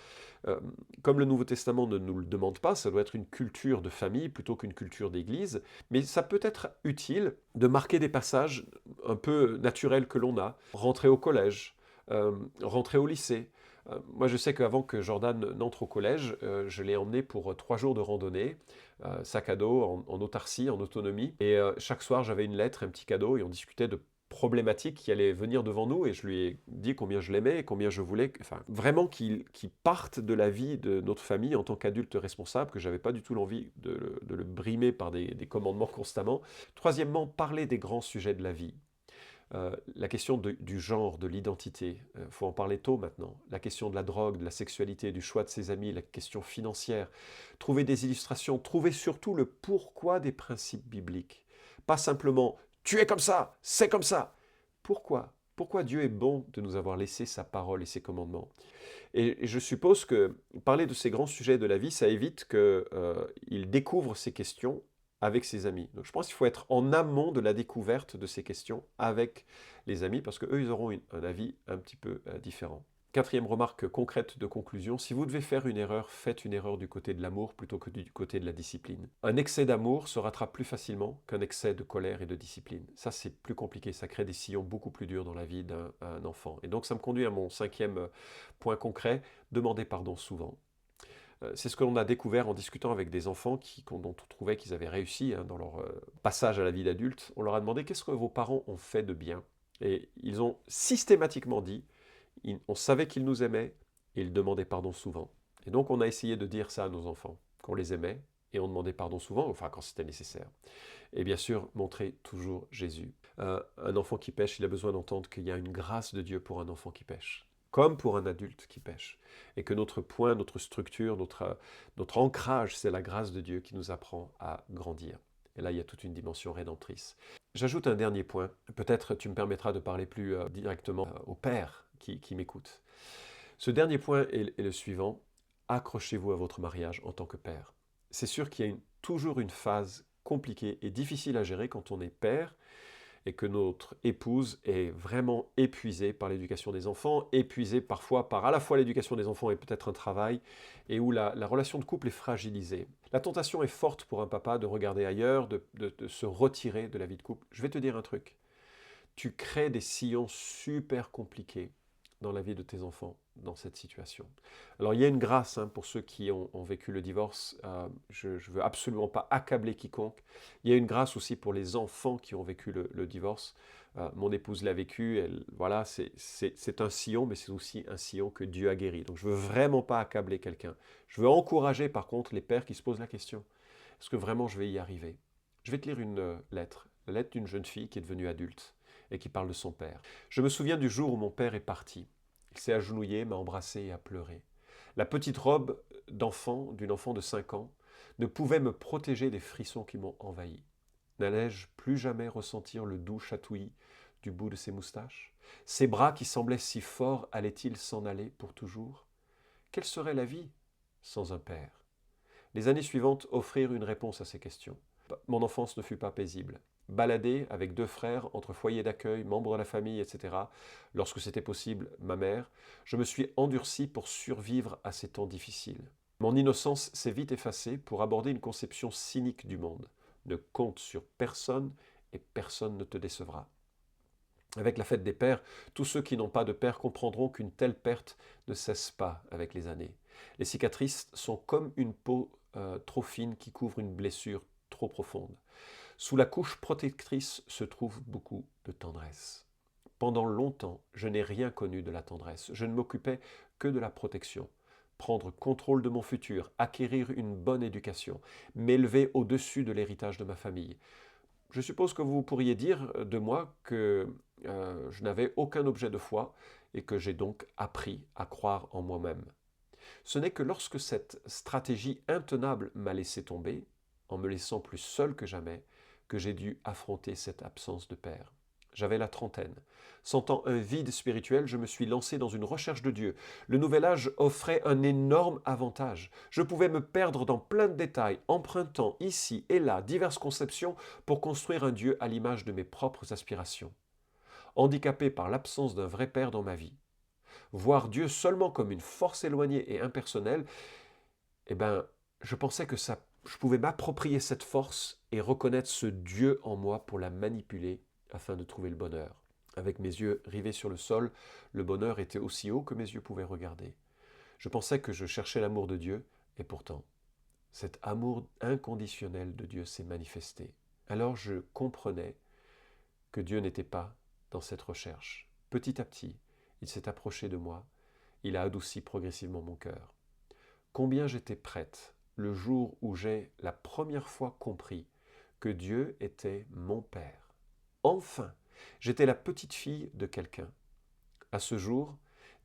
comme le Nouveau Testament ne nous le demande pas, ça doit être une culture de famille plutôt qu'une culture d'église, mais ça peut être utile de marquer des passages un peu naturels que l'on a. Rentrer au collège, rentrer au lycée. Moi, je sais qu'avant que Jordan n'entre au collège, je l'ai emmené pour 3 jours de randonnée, sac à dos, en autarcie, en autonomie. Et chaque soir, j'avais une lettre, un petit cadeau, et on discutait de problématiques qui allaient venir devant nous. Et je lui ai dit combien je l'aimais et combien je voulais, enfin, vraiment qu'il parte de la vie de notre famille en tant qu'adulte responsable, que j'avais pas du tout l'envie de le brimer par des commandements constamment. Troisièmement, parler des grands sujets de la vie. La question du genre, de l'identité, faut en parler tôt maintenant. La question de la drogue, de la sexualité, du choix de ses amis, la question financière. Trouver des illustrations, trouver surtout le pourquoi des principes bibliques. Pas simplement « tu es comme ça, c'est comme ça ». Pourquoi? Pourquoi Dieu est bon de nous avoir laissé sa parole et ses commandements? Et je suppose que parler de ces grands sujets de la vie, ça évite qu'il découvre ces questions avec ses amis. Donc je pense qu'il faut être en amont de la découverte de ces questions avec les amis, parce qu'eux, ils auront un avis un petit peu différent. Quatrième remarque concrète de conclusion, si vous devez faire une erreur, faites une erreur du côté de l'amour plutôt que du côté de la discipline. Un excès d'amour se rattrape plus facilement qu'un excès de colère et de discipline. Ça, c'est plus compliqué, ça crée des sillons beaucoup plus durs dans la vie d'un enfant. Et donc ça me conduit à mon 5e point concret, demander pardon souvent. C'est ce que l'on a découvert en discutant avec des enfants dont on trouvait qu'ils avaient réussi dans leur passage à la vie d'adulte. On leur a demandé qu'est-ce que vos parents ont fait de bien. Et ils ont systématiquement dit, on savait qu'ils nous aimaient et ils demandaient pardon souvent. Et donc on a essayé de dire ça à nos enfants, qu'on les aimait et on demandait pardon souvent, enfin quand c'était nécessaire. Et bien sûr, montrer toujours Jésus. Un enfant qui pêche, il a besoin d'entendre qu'il y a une grâce de Dieu pour un enfant qui pêche, comme pour un adulte qui pêche. Et que notre point, notre structure, notre ancrage, c'est la grâce de Dieu qui nous apprend à grandir. Et là, il y a toute une dimension rédemptrice. J'ajoute un dernier point. Peut-être tu me permettras de parler plus directement aux pères qui m'écoutent. Ce dernier point est le suivant. Accrochez-vous à votre mariage en tant que père. C'est sûr qu'il y a toujours une phase compliquée et difficile à gérer quand on est père, et que notre épouse est vraiment épuisée par l'éducation des enfants, épuisée parfois par à la fois l'éducation des enfants et peut-être un travail, et où la relation de couple est fragilisée. La tentation est forte pour un papa de regarder ailleurs, de se retirer de la vie de couple. Je vais te dire un truc, tu crées des sillons super compliqués dans la vie de tes enfants dans cette situation. Alors il y a une grâce pour ceux qui ont vécu le divorce. Je ne veux absolument pas accabler quiconque. Il y a une grâce aussi pour les enfants qui ont vécu le divorce. Mon épouse l'a vécu. Voilà, c'est un sillon, mais c'est aussi un sillon que Dieu a guéri. Donc je ne veux vraiment pas accabler quelqu'un. Je veux encourager par contre les pères qui se posent la question. Est-ce que vraiment je vais y arriver? Je vais te lire une lettre. La lettre d'une jeune fille qui est devenue adulte et qui parle de son père. Je me souviens du jour où mon père est parti. Il s'est agenouillé, m'a embrassé et a pleuré. La petite robe d'une enfant de 5 ans ne pouvait me protéger des frissons qui m'ont envahi. N'allais-je plus jamais ressentir le doux chatouillis du bout de ses moustaches? Ses bras qui semblaient si forts allaient-ils s'en aller pour toujours? Quelle serait la vie sans un père? Les années suivantes offrirent une réponse à ces questions. Mon enfance ne fut pas paisible. Balader avec 2 frères entre foyers d'accueil, membres de la famille, etc., lorsque c'était possible, ma mère, je me suis endurci pour survivre à ces temps difficiles. Mon innocence s'est vite effacée pour aborder une conception cynique du monde. Ne compte sur personne et personne ne te décevra. Avec la fête des pères, tous ceux qui n'ont pas de père comprendront qu'une telle perte ne cesse pas avec les années. Les cicatrices sont comme une peau trop fine qui couvre une blessure trop profonde. Sous la couche protectrice se trouve beaucoup de tendresse. Pendant longtemps, je n'ai rien connu de la tendresse. Je ne m'occupais que de la protection. Prendre contrôle de mon futur, acquérir une bonne éducation, m'élever au-dessus de l'héritage de ma famille. Je suppose que vous pourriez dire de moi que je n'avais aucun objet de foi et que j'ai donc appris à croire en moi-même. Ce n'est que lorsque cette stratégie intenable m'a laissé tomber, en me laissant plus seul que jamais, que j'ai dû affronter cette absence de père. J'avais la trentaine. Sentant un vide spirituel, je me suis lancé dans une recherche de Dieu. Le nouvel âge offrait un énorme avantage. Je pouvais me perdre dans plein de détails, empruntant ici et là diverses conceptions pour construire un Dieu à l'image de mes propres aspirations. Handicapé par l'absence d'un vrai père dans ma vie, voir Dieu seulement comme une force éloignée et impersonnelle, je pensais que je pouvais m'approprier cette force et reconnaître ce Dieu en moi pour la manipuler afin de trouver le bonheur. Avec mes yeux rivés sur le sol, le bonheur était aussi haut que mes yeux pouvaient regarder. Je pensais que je cherchais l'amour de Dieu, et pourtant, cet amour inconditionnel de Dieu s'est manifesté. Alors je comprenais que Dieu n'était pas dans cette recherche. Petit à petit, il s'est approché de moi, il a adouci progressivement mon cœur. Combien j'étais prête le jour où j'ai la première fois compris que Dieu était mon Père. Enfin, j'étais la petite fille de quelqu'un. À ce jour,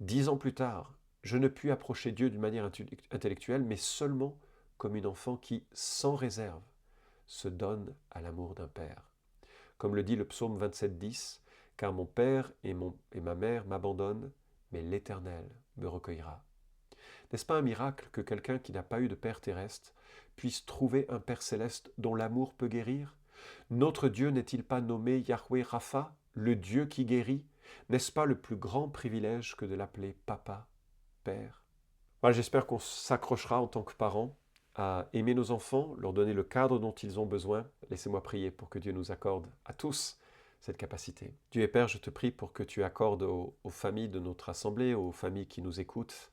10 ans plus tard, je ne puis approcher Dieu d'une manière intellectuelle, mais seulement comme une enfant qui, sans réserve, se donne à l'amour d'un Père. Comme le dit le psaume 27:10, « Car mon Père et ma mère m'abandonnent, mais l'Éternel me recueillera. » N'est-ce pas un miracle que quelqu'un qui n'a pas eu de Père terrestre puisse trouver un Père céleste dont l'amour peut guérir? Notre Dieu n'est-il pas nommé Yahweh Rapha, le Dieu qui guérit? N'est-ce pas le plus grand privilège que de l'appeler Papa, Père? Voilà, j'espère qu'on s'accrochera en tant que parents à aimer nos enfants, leur donner le cadre dont ils ont besoin. Laissez-moi prier pour que Dieu nous accorde à tous cette capacité. Dieu et Père, je te prie pour que tu accordes aux familles de notre assemblée, aux familles qui nous écoutent,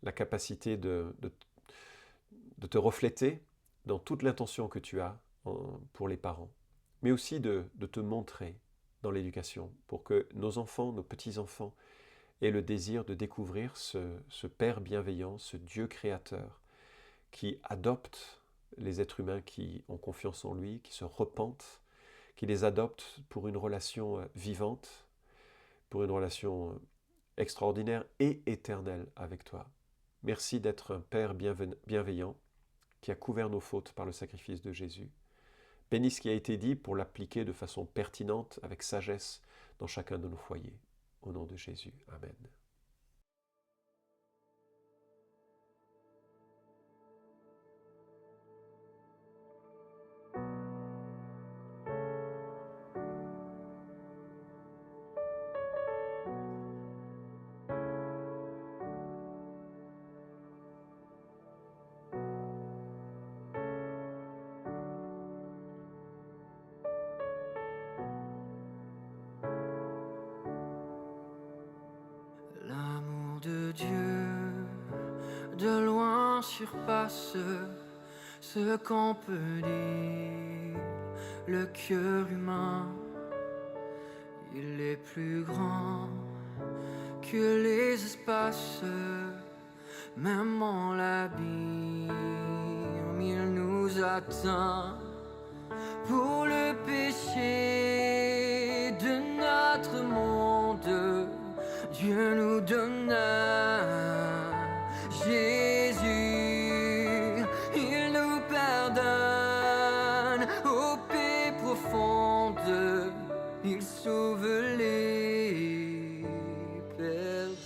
la capacité de te refléter dans toute l'intention que tu as pour les parents, mais aussi de te montrer dans l'éducation pour que nos enfants, nos petits-enfants aient le désir de découvrir ce Père bienveillant, ce Dieu créateur qui adopte les êtres humains qui ont confiance en lui, qui se repentent, qui les adopte pour une relation vivante, pour une relation extraordinaire et éternelle avec toi. Merci d'être un Père bienveillant qui a couvert nos fautes par le sacrifice de Jésus. Bénis ce qui a été dit pour l'appliquer de façon pertinente, avec sagesse, dans chacun de nos foyers. Au nom de Jésus. Amen. de Dieu, de loin surpasse ce qu'on peut dire. Le cœur humain, il est plus grand que les espaces, même en l'abîme, il nous atteint. Pour le péché de notre monde, Dieu nous donna Jésus, il nous pardonne aux paix profondes, il sauve les perdus.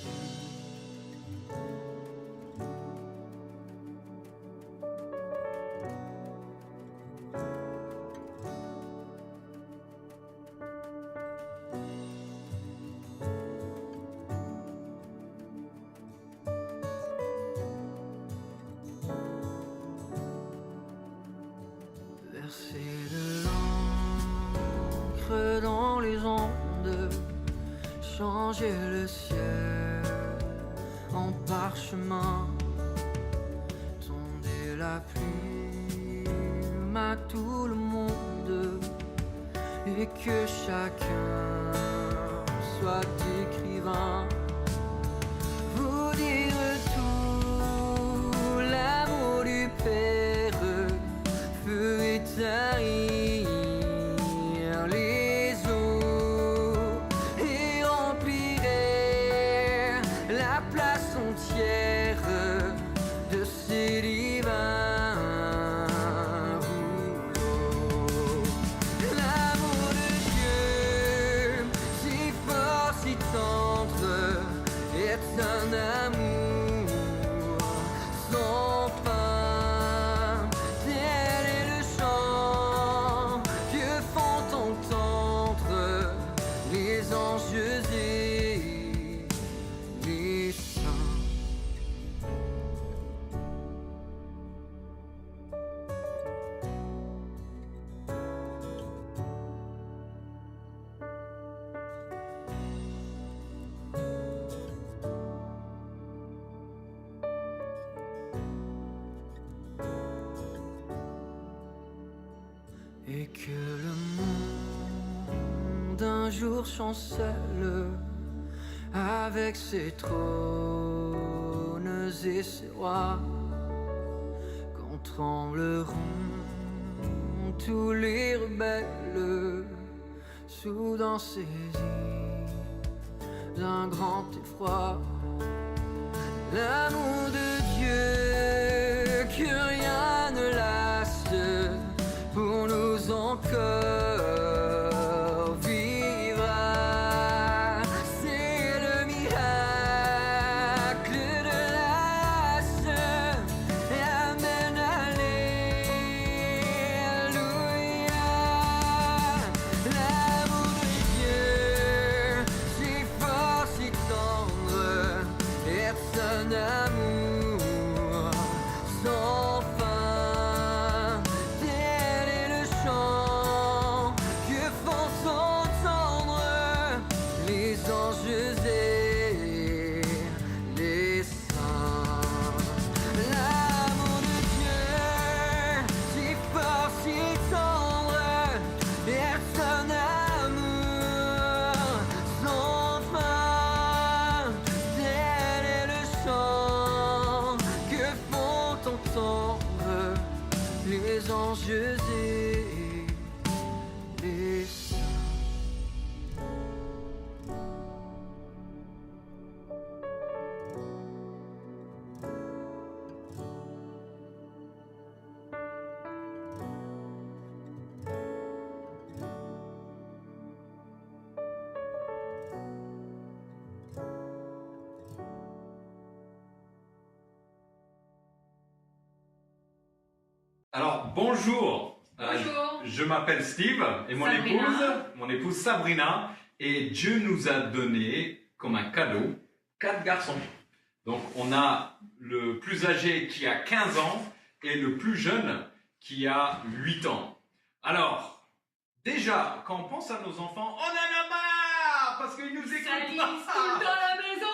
Verser de l'encre dans les ondes, changer le ciel en parchemin, tonder la plume à tout le monde, et que chacun soit écrivain. Vous dire tout l'amour du Père ferait tarir les eaux et remplirait la place entière de ces divins rouleaux. L'amour de Dieu, si fort, si tendre, est un amour sans fin. Tel est le chant que font entendre les anges et les saints. Et que le monde un jour chancelle avec ses trônes et ses rois, quand trembleront tous les rebelles, soudain saisis d'un grand effroi. L'amour de Dieu que rien ne lasse, pour nous encore vivra. C'est le miracle de l'as. Amen, alléluia. L'amour de Dieu, si fort, si tendre, est un amour sans fin. Tel est le chant que font entendre les anges et les saints. L'amour de Dieu, si fort, si tendre, est un amour sans fin. Tel est le chant que font entendre les anges et les saints. Alors, bonjour. Bonjour. Je m'appelle Steve et Sabrina. mon épouse Sabrina, et Dieu nous a donné comme un cadeau 4 garçons. Donc, on a le plus âgé qui a 15 ans et le plus jeune qui a 8 ans. Alors, déjà, quand on pense à nos enfants, on en a marre parce qu'ils nous écoutent Ça lise pas. tout le temps à la maison,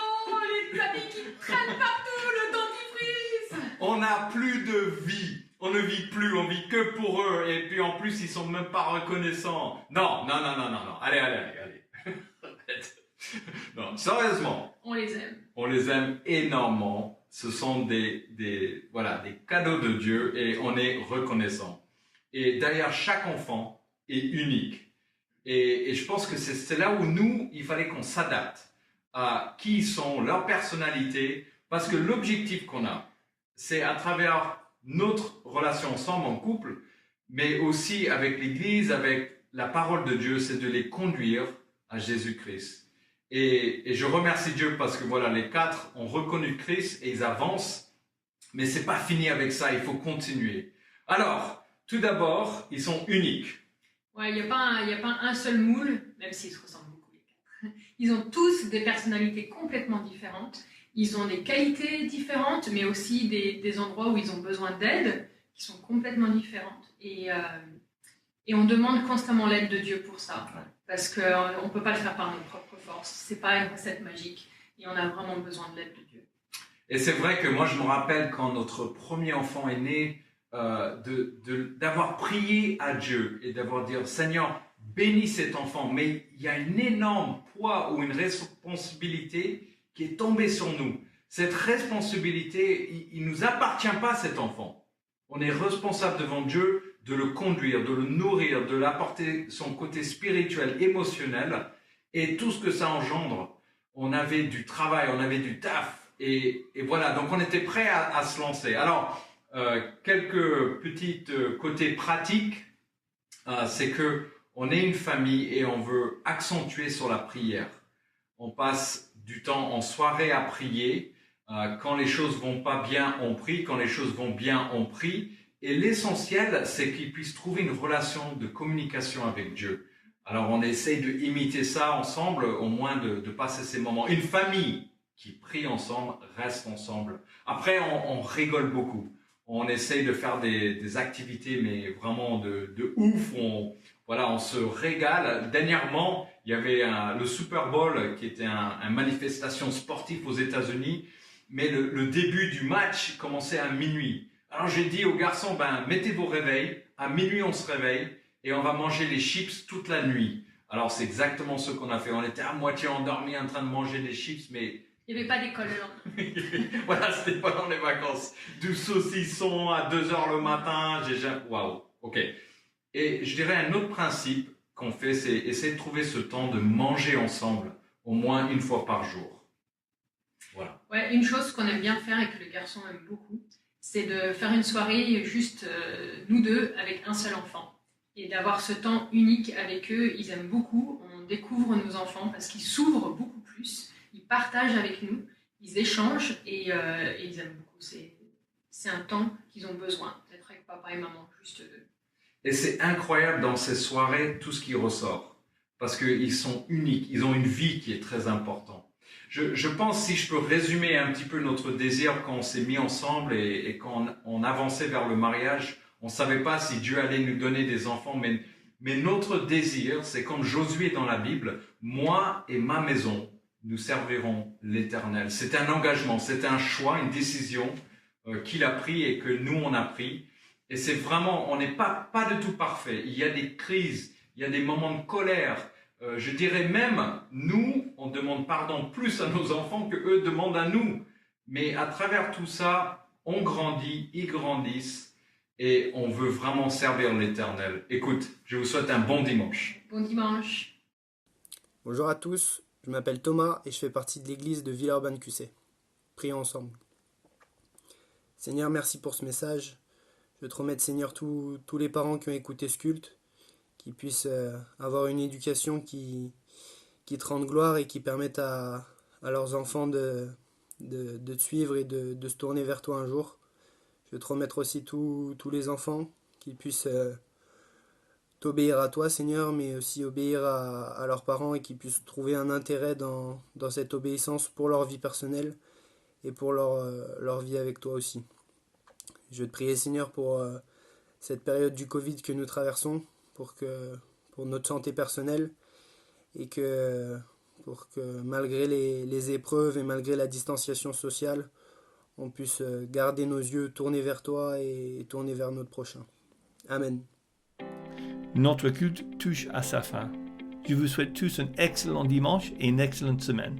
les amis qui n'a plus de vie. On ne vit plus, on vit que pour eux. Et puis en plus, ils sont même pas reconnaissants. Non. Allez. Non, sérieusement. On les aime. On les aime énormément. Ce sont des cadeaux de Dieu et on est reconnaissant. Et d'ailleurs, chaque enfant est unique. Et je pense que c'est là où nous, il fallait qu'on s'adapte à qui ils sont, leur personnalité, parce que l'objectif qu'on a, c'est à travers notre relation ensemble en couple, mais aussi avec l'Église, avec la parole de Dieu, c'est de les conduire à Jésus-Christ. Et je remercie Dieu parce que voilà, les 4 ont reconnu Christ et ils avancent, mais c'est pas fini avec ça, il faut continuer. Alors, tout d'abord, ils sont uniques. Ouais, il n'y a pas un seul moule, même s'ils se ressemblent beaucoup les 4. Ils ont tous des personnalités complètement différentes. Ils ont des qualités différentes, mais aussi des endroits où ils ont besoin d'aide, qui sont complètement différentes. Et on demande constamment l'aide de Dieu pour ça, parce qu'on ne peut pas le faire par nos propres forces. Ce n'est pas une recette magique, et on a vraiment besoin de l'aide de Dieu. Et c'est vrai que moi, je me rappelle quand notre premier enfant est né, d'avoir prié à Dieu et d'avoir dit « Seigneur, bénis cet enfant ». Mais il y a un énorme poids ou une responsabilité qui est tombée sur nous. Cette responsabilité, il ne nous appartient pas, cet enfant. On est responsable devant Dieu de le conduire, de le nourrir, de l'apporter son côté spirituel, émotionnel et tout ce que ça engendre. On avait du travail, on avait du taf et voilà, donc on était prêt à se lancer. Alors, quelques petits côtés pratiques, c'est que on est une famille et on veut accentuer sur la prière. On passe du temps en soirée à prier. Quand les choses vont pas bien, on prie. Quand les choses vont bien, on prie. Et l'essentiel, c'est qu'ils puissent trouver une relation de communication avec Dieu. Alors, on essaye de imiter ça ensemble, au moins de passer ces moments. Une famille qui prie ensemble, reste ensemble. Après, on rigole beaucoup. On essaye de faire des activités, mais vraiment de ouf. On se régale. Dernièrement, il y avait le Super Bowl qui était une manifestation sportive aux États-Unis, mais le début du match commençait à minuit. Alors j'ai dit aux garçons, mettez vos réveils, à minuit on se réveille et on va manger les chips toute la nuit. Alors c'est exactement ce qu'on a fait. On était à moitié endormis en train de manger des chips, mais il n'y avait pas d'école le lendemain. voilà, c'était pendant les vacances. Du saucisson à 2h le matin, waouh, ok. Et je dirais un autre principe qu'on fait, c'est essayer de trouver ce temps de manger ensemble, au moins une fois par jour. Voilà. Ouais, une chose qu'on aime bien faire et que le garçon aime beaucoup, c'est de faire une soirée juste nous deux avec un seul enfant. Et d'avoir ce temps unique avec eux, ils aiment beaucoup. On découvre nos enfants parce qu'ils s'ouvrent beaucoup plus. Ils partagent avec nous, ils échangent et ils aiment beaucoup. C'est un temps qu'ils ont besoin d'être avec papa et maman, juste eux. Et c'est incroyable dans ces soirées, tout ce qui ressort. Parce qu'ils sont uniques, ils ont une vie qui est très importante. Je pense, si je peux résumer un petit peu notre désir quand on s'est mis ensemble et quand on avançait vers le mariage, on ne savait pas si Dieu allait nous donner des enfants, mais notre désir, c'est comme Josué dans la Bible, moi et ma maison, nous servirons l'Éternel. C'est un engagement, c'est un choix, une décision qu'il a pris et que nous on a pris. Et c'est vraiment, on n'est pas du tout parfait. Il y a des crises, il y a des moments de colère. Je dirais même, nous, on demande pardon plus à nos enfants que eux demandent à nous. Mais à travers tout ça, on grandit, ils grandissent et on veut vraiment servir l'Éternel. Écoute, je vous souhaite un bon dimanche. Bon dimanche. Bonjour à tous, je m'appelle Thomas et je fais partie de l'église de Villeurbanne-QC. Prions ensemble. Seigneur, merci pour ce message. Je te remets, Seigneur, tous les parents qui ont écouté ce culte, qui puissent avoir une éducation qui te rende gloire et qui permette à leurs enfants de te suivre et de se tourner vers toi un jour. Je veux te remettre aussi tous les enfants qui puissent t'obéir à toi, Seigneur, mais aussi obéir à leurs parents et qui puissent trouver un intérêt dans cette obéissance pour leur vie personnelle et pour leur vie avec toi aussi. Je veux te prier, Seigneur, pour cette période du Covid que nous traversons, pour notre santé personnelle et pour que malgré les épreuves et malgré la distanciation sociale, on puisse garder nos yeux tournés vers toi et tournés vers notre prochain. Amen. Notre culte touche à sa fin. Je vous souhaite tous un excellent dimanche et une excellente semaine.